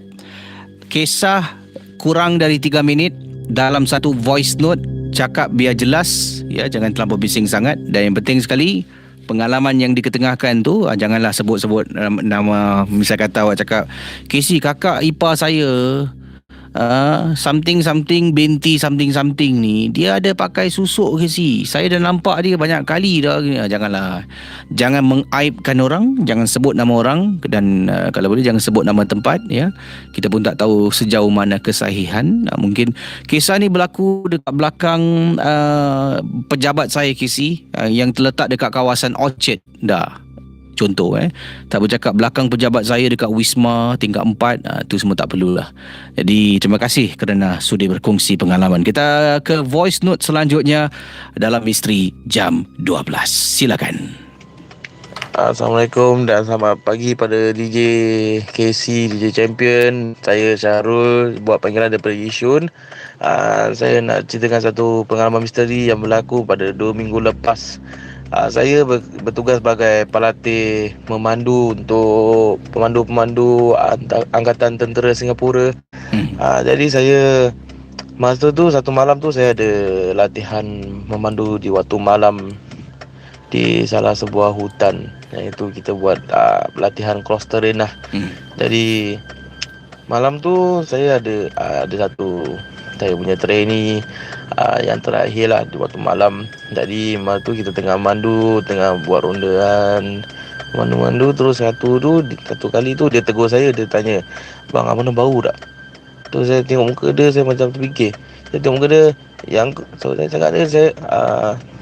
Kisah kurang dari 3 minit dalam satu voice note, cakap biar jelas ya, jangan terlampau bising sangat, dan yang penting sekali pengalaman yang diketengahkan tu janganlah sebut-sebut nama. Misal kata awak cakap, Casey, kakak ipar saya something binti something ni, dia ada pakai susuk Casey, saya dah nampak dia banyak kali dah. Janganlah, jangan mengaibkan orang, jangan sebut nama orang, dan kalau boleh jangan sebut nama tempat ya. Kita pun tak tahu sejauh mana kesahihan. Mungkin kisah ni berlaku dekat belakang pejabat saya Casey, yang terletak dekat kawasan Orchard dah. Contoh tak bercakap belakang pejabat saya dekat Wisma tingkat 4, tu semua tak perlulah. Jadi terima kasih kerana sudi berkongsi pengalaman. Kita ke voice note selanjutnya dalam Misteri Jam 12. Silakan. Assalamualaikum dan selamat pagi pada DJ KC, DJ Champion. Saya Syahrul, buat panggilan daripada Yishun. Saya nak ceritakan satu pengalaman misteri yang berlaku pada 2 minggu lepas. Saya bertugas sebagai pelatih memandu untuk pemandu-pemandu Angkatan Tentera Singapura. Jadi saya masa tu satu malam tu saya ada latihan memandu di waktu malam di salah sebuah hutan. Itu kita buat latihan cross terrain lah. Jadi malam tu saya ada satu saya punya trainee yang terakhir lah di waktu malam. Jadi malam tu kita tengah mandu, tengah buat rondaan, mandu terus satu kali tu dia tegur saya, dia tanya, "Bang, abang nak bau tak?" Tu saya tengok muka dia, saya macam terfikir. Saya tengok muka dia, saya cakap dia,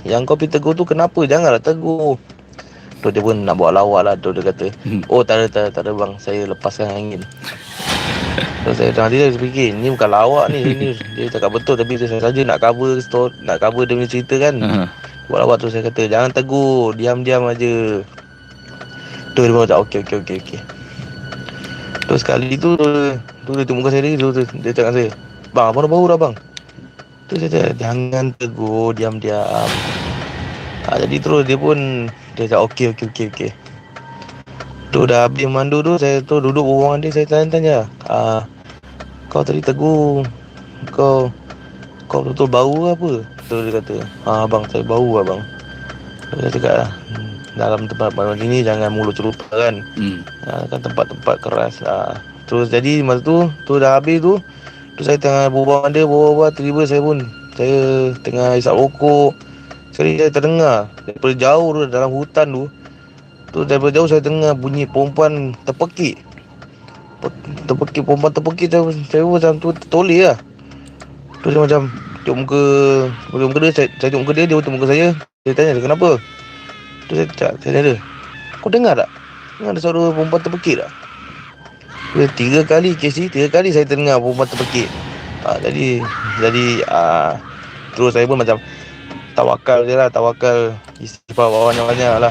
yang kau pergi tegur tu kenapa? Janganlah tegur. Tu dia pun nak buat lawak lah. Tu dia kata, "Oh tak ada bang, saya lepaskan angin." So saya tengah dia fikir, ni bukan lawak ni, dia cakap betul, tapi saya saja nak cover dia punya cerita kan. Buat lawak tu saya kata, "Jangan tegur, diam-diam aja." Tu dia macam okey. Terus sekali tu dia tengok muka saya dia cakap saya, "Bang, abang dah bau dah bang." Tu saya cakap, "Jangan tegur, diam-diam." Jadi terus dia cakap okey. Tu dah habis mandu tu, saya tu duduk berbual dengan dia, saya tanya, "Kau tadi tegur, kau betul bau apa?" Tu dia kata, "Abang, saya bau abang." Saya cakap, dalam tempat macam ni jangan mulut celupa kan. Kan tempat-tempat keras. Terus jadi masa tu dah habis tu saya tengah berbual dengan dia, tiba-tiba saya tengah hisap rokok. Sekali saya terdengar daripada jauh tu dalam hutan tu daripada jauh saya dengar bunyi perempuan terpekik. Perempuan terpekik, saya macam tu tertoleh lah. Tu saya macam tengok muka dia, saya tengok muka dia tengok muka saya. Saya tanya dia, "Kenapa?" Tu saya tanya dia, "Kau dengar tak? Dengar ada suara perempuan terpekik tak?" Tiga kali saya dengar perempuan terpekik. Jadi terus saya pun macam tawakal istighfar banyak-banyak lah.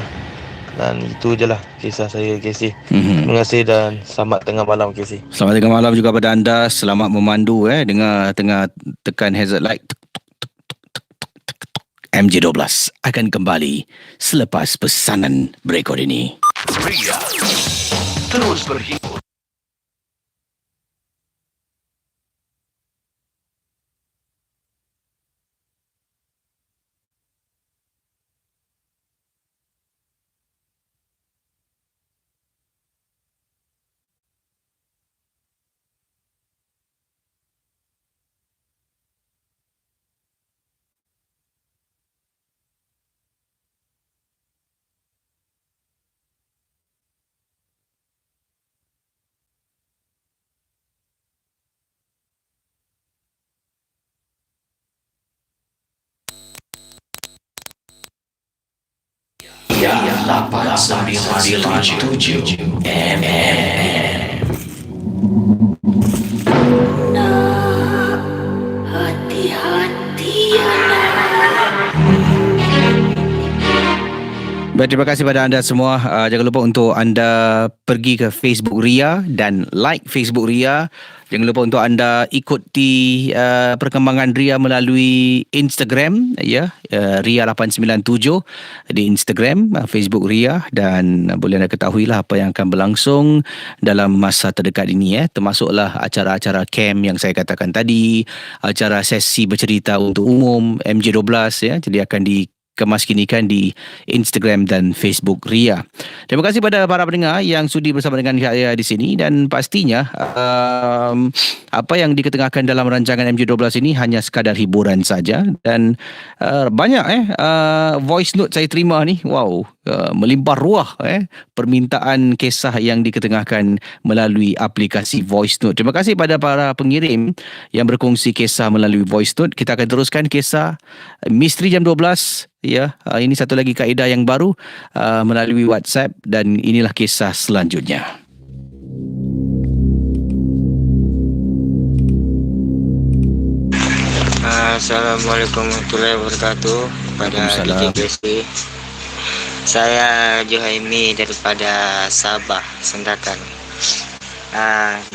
Dan itu je lah kisah saya, Casey. Terima kasih dan selamat tengah malam, Casey. Selamat tengah malam juga pada anda. Selamat memandu dengar tengah tekan hazard light. MJ12 akan kembali selepas pesanan berikut ini. Ria terus berhibur. 897 FM. Baik, terima kasih pada anda semua. Jangan lupa untuk anda pergi ke Facebook Ria dan like Facebook Ria. Jangan lupa untuk anda ikuti perkembangan Ria melalui Instagram, ya, Ria 897 di Instagram, Facebook Ria, dan boleh anda ketahuilah apa yang akan berlangsung dalam masa terdekat ini, termasuklah acara-acara camp yang saya katakan tadi, acara sesi bercerita untuk umum MJ12, ya, jadi akan dikemaskinikan di Instagram dan Facebook Ria. Terima kasih pada para pendengar yang sudi bersama dengan saya di sini, dan pastinya apa yang diketengahkan dalam rancangan MJ12 ini hanya sekadar hiburan saja, dan banyak voice note saya terima ni. Wow, melimpah ruah permintaan kisah yang diketengahkan melalui aplikasi voice note. Terima kasih pada para pengirim yang berkongsi kisah melalui voice note. Kita akan teruskan kisah Misteri Jam 12. Ya, ini satu lagi kaedah yang baru melalui WhatsApp, dan inilah kisah selanjutnya. Assalamualaikum warahmatullahi wabarakatuh. Pada DJ Gracie, saya Johaimi daripada Sabah, Sendakan.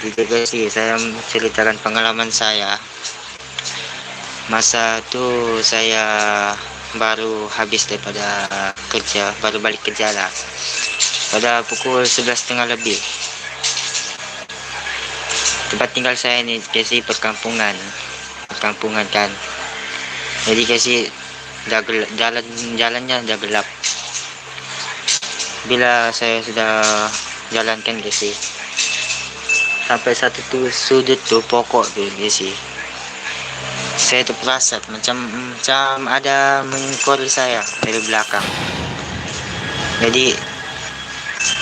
DJ Gracie, saya menceritakan pengalaman saya. Masa tu saya baru habis daripada kerja, baru balik kerja lah, pada pukul 11.30 lebih. Tempat tinggal saya ni kasi perkampungan kan. Jadi kasi dah gelap, jalannya dah gelap. Bila saya sudah jalankan kasi, sampai satu tu sudut tu, pokok tu kasi, saya terperasan macam ada mengikori saya dari belakang. Jadi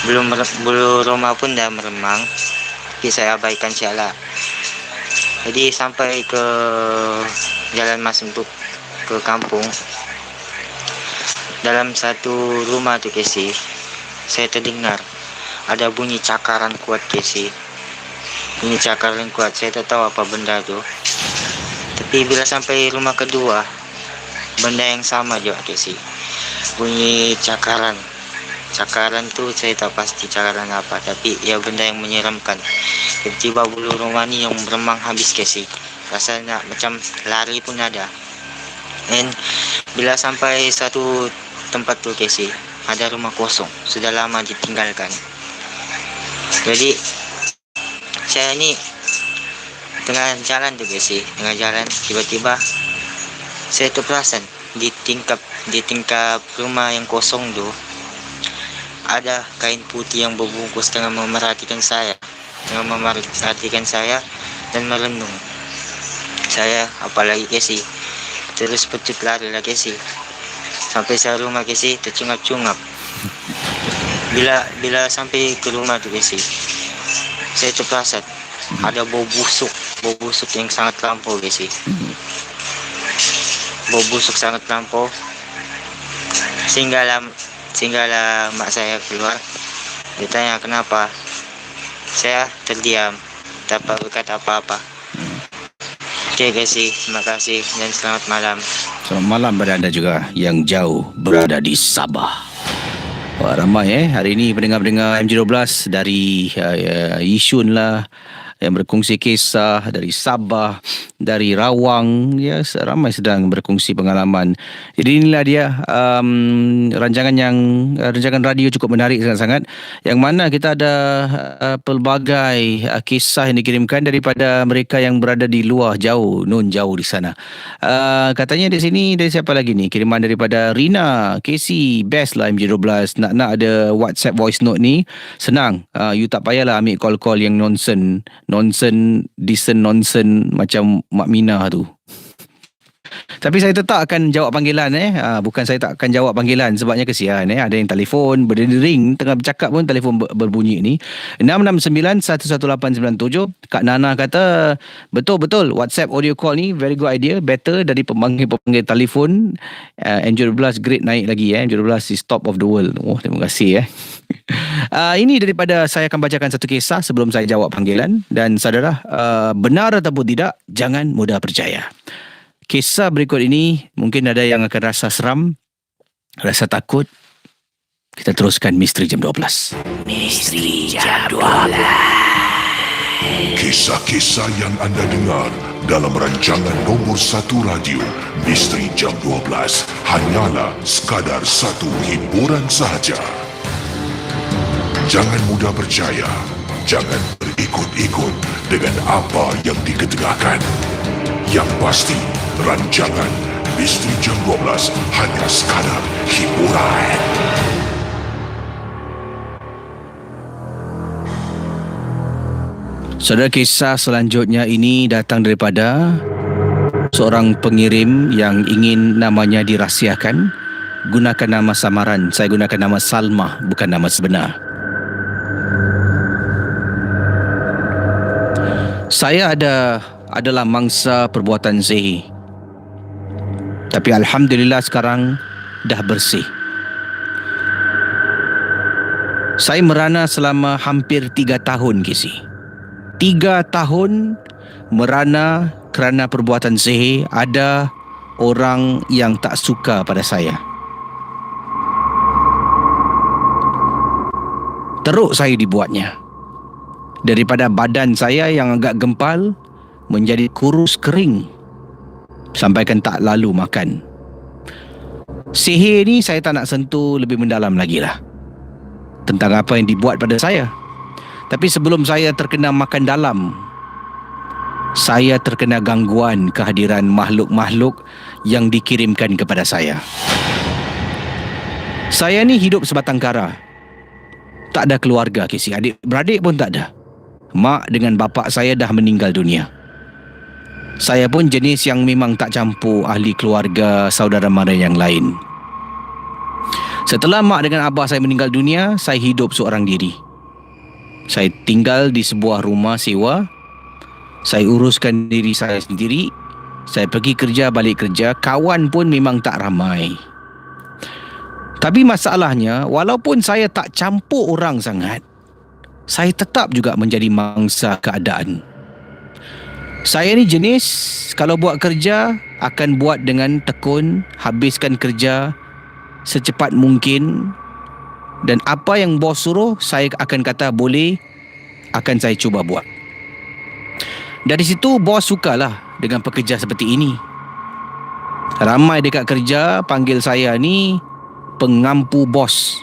belum rumah pun dah meremang, tapi saya abaikan sialah. Jadi sampai ke jalan masuk ke kampung, dalam satu rumah tu kesi, saya terdengar ada bunyi cakaran kuat kesi. Bunyi cakaran kuat, saya tak tahu apa benda tu. Tapi bila sampai rumah kedua, benda yang sama juga kesi. Bunyi cakaran tu saya tak pasti cakaran apa, tapi ya benda yang menyeramkan. Tiba-tiba bulu rumah ni yang meremang habis kesi. Rasanya macam lari pun ada. Dan bila sampai satu tempat tu kesi, ada rumah kosong, sudah lama ditinggalkan. Jadi saya ni tengah jalan tu kesi, tengah jalan, tiba-tiba saya terperasan di tingkap rumah yang kosong tu ada kain putih yang berbungkus tengah memerhatikan saya dan merenung. Saya apalagi kesi, terus pecut lari lah kesi. Sampai saya rumah kesi, tercungap-cungap. Bila sampai ke rumah tu kesi, saya terperasan ada bau busuk yang sangat lampau kesi. Bau busuk sangat lampau, sehinggalah mak saya keluar. Dia tanya kenapa. Saya terdiam, tak berkata apa-apa. Okey guys, terima kasih dan selamat malam. Selamat malam pada anda juga yang jauh berada di Sabah. Wah, ramai hari ini pendengar-pendengar MJ12 dari Yishun lah, yang berkongsi kisah dari Sabah, dari Rawang, ya, ramai sedang berkongsi pengalaman. Jadi inilah dia rancangan radio cukup menarik sangat-sangat, yang mana kita ada pelbagai kisah yang dikirimkan daripada mereka yang berada di luar jauh di sana. Katanya di sini dari siapa lagi ni? Kiriman daripada Rina, Casey, best lah MJ12. Nak ada WhatsApp voice note ni senang. You tak payahlah ambil call-call yang nonsen macam Mak Mina tu. Tapi saya tetap akan jawab panggilan bukan saya tak akan jawab panggilan sebabnya kesian ada yang telefon berdering tengah bercakap pun telefon berbunyi ni. 669-11897. Kak Nana kata betul WhatsApp audio call ni very good idea, better dari pemanggil telefon. Android 12 grade naik lagi Android 12 is top of the world. Terima kasih ini daripada saya akan bacakan satu kisah sebelum saya jawab panggilan. Dan saudara, benar ataupun tidak, jangan mudah percaya. Kisah berikut ini mungkin ada yang akan rasa seram, rasa takut. Kita teruskan Misteri Jam 12. Misteri Jam 12. Kisah-kisah yang anda dengar dalam rancangan nombor 1 radio Misteri Jam 12 hanyalah sekadar satu hiburan sahaja. Jangan mudah percaya, jangan berikut-ikut dengan apa yang diketengahkan. Yang pasti, rancangan Misteri Jam 12 hanya sekadar hiburan. Saudara, kisah selanjutnya ini datang daripada seorang pengirim yang ingin namanya dirahsiakan. Gunakan nama samaran. Saya gunakan nama Salma, bukan nama sebenar. Saya adalah mangsa perbuatan sihir. Tapi alhamdulillah sekarang dah bersih. Saya merana selama hampir 3 tahun, Kisi. 3 tahun merana kerana perbuatan sihir. Ada orang yang tak suka pada saya. Teruk saya dibuatnya. Daripada badan saya yang agak gempal menjadi kurus kering, sampaikan tak lalu makan. Sihir ni saya tak nak sentuh lebih mendalam lagi lah tentang apa yang dibuat pada saya. Tapi sebelum saya terkena makan dalam, saya terkena gangguan kehadiran makhluk-makhluk yang dikirimkan kepada saya. Saya ni hidup sebatang kara. Tak ada keluarga, Kisi. Adik-beradik pun tak ada. Mak dengan bapa saya dah meninggal dunia. Saya pun jenis yang memang tak campur ahli keluarga, saudara mara yang lain. Setelah mak dengan abah saya meninggal dunia, saya hidup seorang diri. Saya tinggal di sebuah rumah sewa. Saya uruskan diri saya sendiri. Saya pergi kerja, balik kerja. Kawan pun memang tak ramai. Tapi masalahnya, walaupun saya tak campur orang sangat, saya tetap juga menjadi mangsa keadaan. Saya ni jenis kalau buat kerja akan buat dengan tekun, habiskan kerja secepat mungkin, dan apa yang bos suruh saya akan kata boleh, akan saya cuba buat. Dari situ bos sukalah dengan pekerja seperti ini. Ramai dekat kerja panggil saya ni pengampu bos.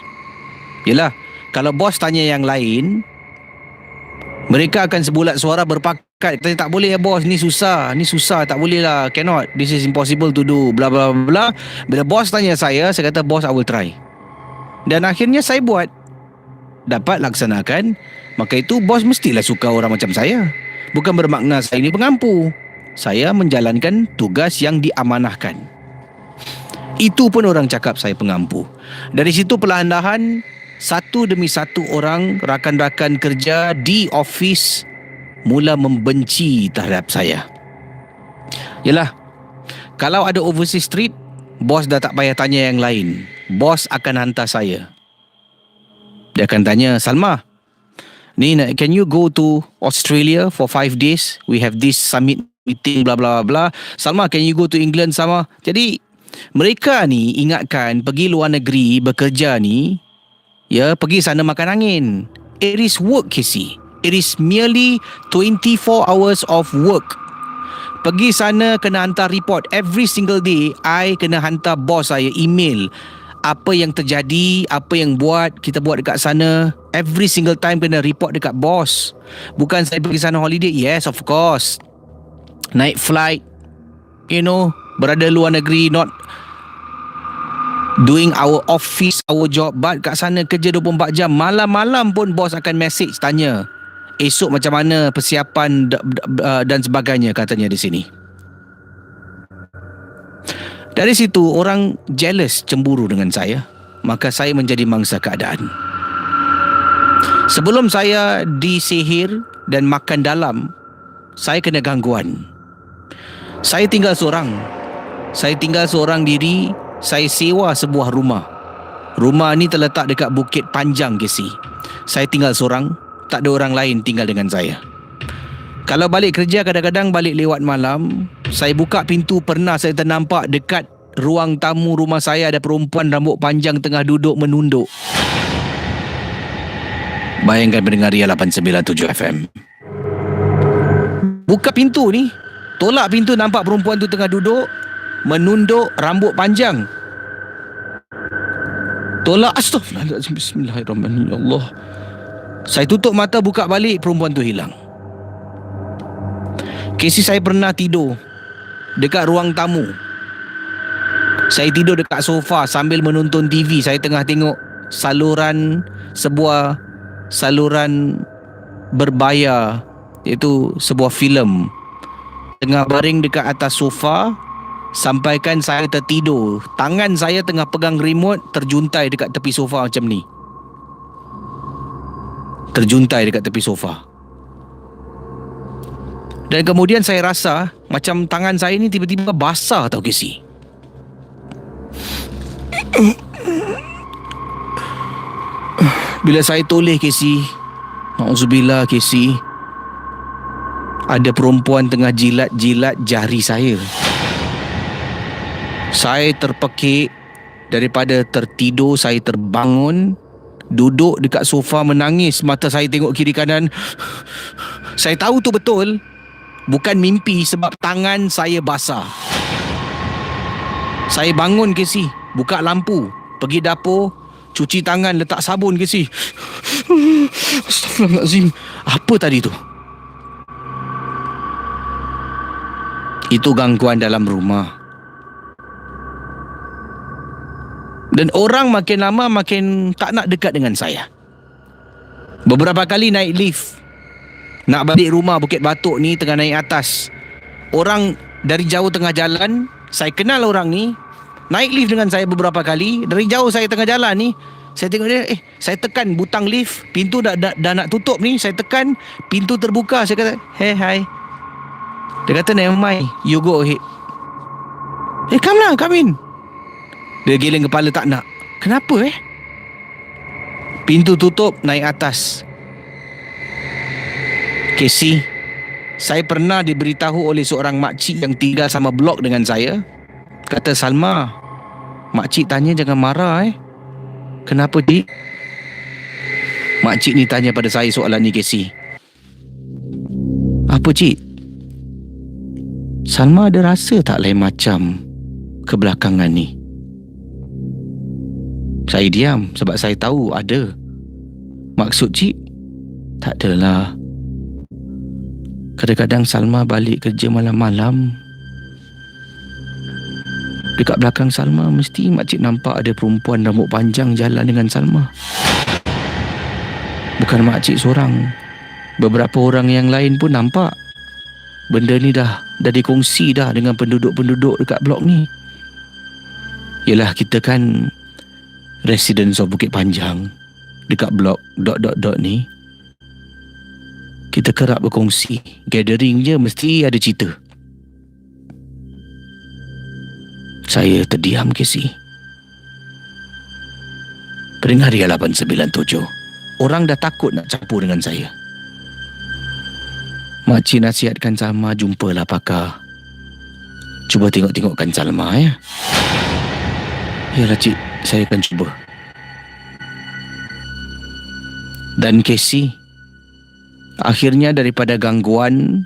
Yelah, kalau bos tanya yang lain, mereka akan sebulat suara berpakat. Kata, tak boleh ya bos, ni susah, tak boleh lah, cannot, this is impossible to do, bla bla bla. Bila bos tanya saya kata bos, I will try. Dan akhirnya saya buat, dapat laksanakan. Maka itu bos mestilah suka orang macam saya. Bukan bermakna saya ini pengampu. Saya menjalankan tugas yang diamanahkan. Itu pun orang cakap saya pengampu. Dari situ perlahan-lahan satu demi satu orang rakan-rakan kerja di office mula membenci terhadap saya. Yelah, kalau ada overseas trip, bos dah tak payah tanya yang lain. Bos akan hantar saya. Dia akan tanya, Salma, ni can you go to Australia for 5 days? We have this summit meeting bla bla bla. Salma, can you go to England sama? Jadi mereka ni ingatkan pergi luar negeri bekerja ni, ya, pergi sana makan angin. It is work, Casey. It is merely 24 hours of work. Pergi sana kena hantar report every single day. I kena hantar bos saya email apa yang terjadi, apa yang kita buat dekat sana. Every single time kena report dekat bos. Bukan saya pergi sana holiday. Yes, of course. Naik flight, berada luar negeri, not doing our office, our job, but kat sana kerja 24 jam. Malam-malam pun bos akan message tanya, esok macam mana persiapan dan sebagainya, katanya di sini. Dari situ orang jealous, cemburu dengan saya. Maka saya menjadi mangsa keadaan. Sebelum saya disihir dan makan dalam, saya kena gangguan. Saya tinggal seorang. Saya tinggal seorang diri. Saya sewa sebuah rumah. Rumah ni terletak dekat Bukit Panjang, KC. Saya tinggal seorang. Tak ada orang lain tinggal dengan saya. Kalau balik kerja, kadang-kadang balik lewat malam, saya buka pintu, pernah saya ternampak dekat ruang tamu rumah saya ada perempuan rambut panjang tengah duduk menunduk. Bayangkan pendengar Ria 897 FM. Buka pintu ni, tolak pintu, nampak perempuan tu tengah duduk menunduk, rambut panjang. Tolak, astagfirullahaladzim, bismillahirrahmanirrahim, ya Allah. Saya tutup mata, buka balik, perempuan tu hilang. Kes saya pernah tidur dekat ruang tamu. Saya tidur dekat sofa sambil menonton TV. Saya tengah tengok sebuah saluran berbayar, iaitu sebuah filem. Tengah baring dekat atas sofa, sampaikan saya tertidur. Tangan saya tengah pegang remote, terjuntai dekat tepi sofa macam ni. Terjuntai dekat tepi sofa. Dan kemudian saya rasa macam tangan saya ni tiba-tiba basah tau, Casey. Bila saya toleh, Casey, na'udzubillah, Casey, ada perempuan tengah jilat-jilat jari saya. Saya terpekik. Daripada tertidur, saya terbangun, duduk dekat sofa menangis. Mata saya tengok kiri kanan. Saya tahu tu betul, bukan mimpi sebab tangan saya basah. Saya bangun, Casey, buka lampu, pergi dapur, cuci tangan, letak sabun, Casey. Astagfirullahaladzim. Apa tadi tu? Itu gangguan dalam rumah. Dan orang makin lama makin tak nak dekat dengan saya. Beberapa kali naik lift, nak balik rumah Bukit Batok ni, tengah naik atas, orang dari jauh tengah jalan, saya kenal orang ni, naik lift dengan saya beberapa kali. Dari jauh saya tengah jalan ni, saya tengok dia, saya tekan butang lift, pintu dah nak tutup ni, saya tekan, pintu terbuka, saya kata, "Hey, hi." Dia kata, "Never mind, you go ahead." Come lah, come in. Dia giling kepala, tak nak. Kenapa Pintu tutup, naik atas. Casey, saya pernah diberitahu oleh seorang makcik yang tinggal sama blok dengan saya. Kata, "Salma, makcik tanya jangan marah Kenapa, Dik?" Makcik ni tanya pada saya soalan ni, Casey. "Apa, Cik?" "Salma ada rasa tak lain macam kebelakangan ni?" Saya diam sebab saya tahu ada. "Maksud Cik?" "Tak adalah. Kadang-kadang Salma balik kerja malam-malam. Dekat belakang Salma mesti makcik nampak ada perempuan rambut panjang jalan dengan Salma. Bukan makcik seorang, beberapa orang yang lain pun nampak. Benda ni dah dikongsi dah dengan penduduk-penduduk dekat blok ni. Yelah, kita kan residents of Bukit Panjang, dekat blok ... ni. Kita kerap berkongsi. Gathering je mesti ada cerita." Saya terdiam, Casey. Pendengar Ria 897, orang dah takut nak campur dengan saya. Makcik nasihatkan Salma, jumpalah pakar. Cuba tengok-tengokkan Salma, Yalah, Cik, saya akan cuba. Dan Casey, akhirnya daripada gangguan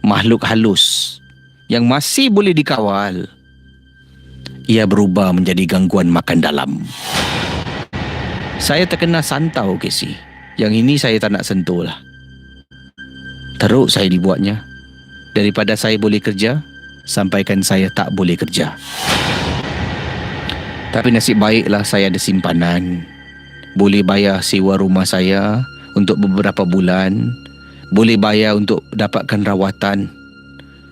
makhluk halus yang masih boleh dikawal, ia berubah menjadi gangguan makan dalam. Saya terkena santau, Casey. Yang ini saya tak nak sentuh lah. Teruk saya dibuatnya. Daripada saya boleh kerja, sampaikan saya tak boleh kerja. Tapi nasib baiklah saya ada simpanan. Boleh bayar sewa rumah saya untuk beberapa bulan. Boleh bayar untuk dapatkan rawatan.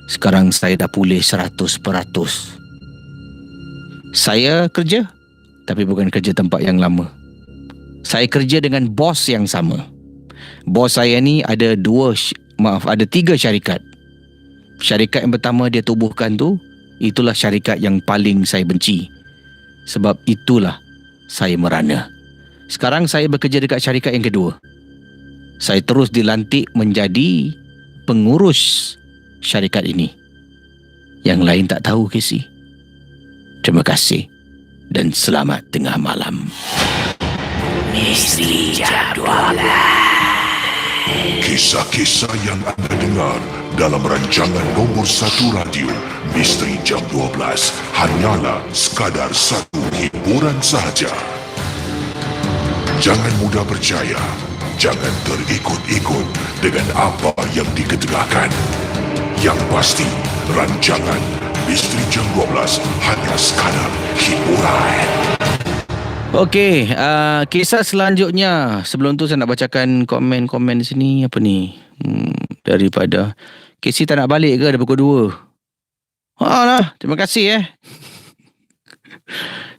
Sekarang saya dah pulih 100%. Saya kerja, tapi bukan kerja tempat yang lama. Saya kerja dengan bos yang sama. Bos saya ni ada ada 3 syarikat. Syarikat yang pertama dia tubuhkan tu, itulah syarikat yang paling saya benci. Sebab itulah saya merana. Sekarang saya bekerja dekat syarikat yang kedua. Saya terus dilantik menjadi pengurus syarikat ini. Yang lain tak tahu, Casey. Terima kasih dan selamat tengah malam. Misteri Jam 12. Kisah-kisah yang anda dengar dalam rancangan nombor 1 radio Misteri Jam 12 hanyalah sekadar satu hiburan sahaja. Jangan mudah percaya, jangan terikut-ikut dengan apa yang diketengahkan. Yang pasti, rancangan Misteri Jam 12 hanya sekadar hiburan. Okey, kisah selanjutnya. Sebelum tu saya nak bacakan komen-komen di sini. Apa ni? Daripada Casey tak nak balik ke? Dah pukul 2. Lah, terima kasih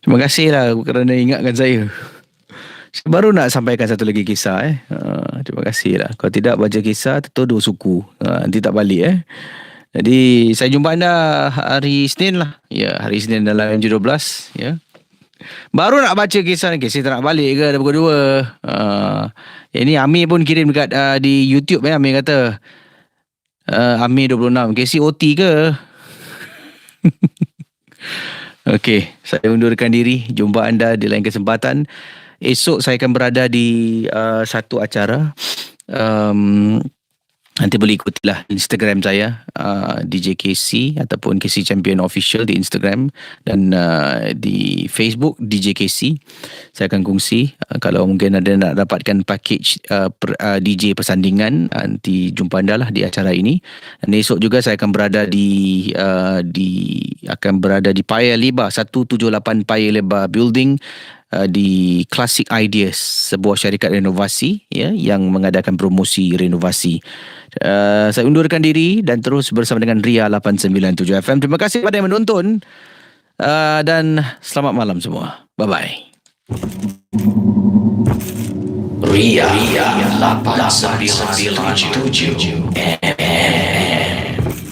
Terima kasih lah kerana ingatkan saya. Saya baru nak sampaikan satu lagi kisah terima kasih lah. Kalau tidak baca kisah tertuduh suku. Nanti tak balik Jadi saya jumpa anda hari Isnin lah. Ya, hari Isnin dalam MJ12. Ya. Baru nak baca kisah ni. Saya tak nak balik ke? Dah pukul 2. Ini Amir pun kirim dekat di YouTube. Amir kata Amir 26. Casey OT ke? Okey, saya undurkan diri. Jumpa anda di lain kesempatan. Esok saya akan berada di satu acara. Nanti boleh ikutilah Instagram saya, DJ KC ataupun KC Champion Official di Instagram, dan di Facebook DJ KC. Saya akan kongsi kalau mungkin ada nak dapatkan package DJ persandingan, nanti jumpa anda lah di acara ini. Dan esok juga saya akan berada di Paya Lebar 178 Paya Lebar Building, di Classic Ideas, sebuah syarikat renovasi yang mengadakan promosi renovasi. Saya undurkan diri dan terus bersama dengan Ria 897 FM. Terima kasih kepada yang menonton dan selamat malam semua. Bye-bye. Ria 897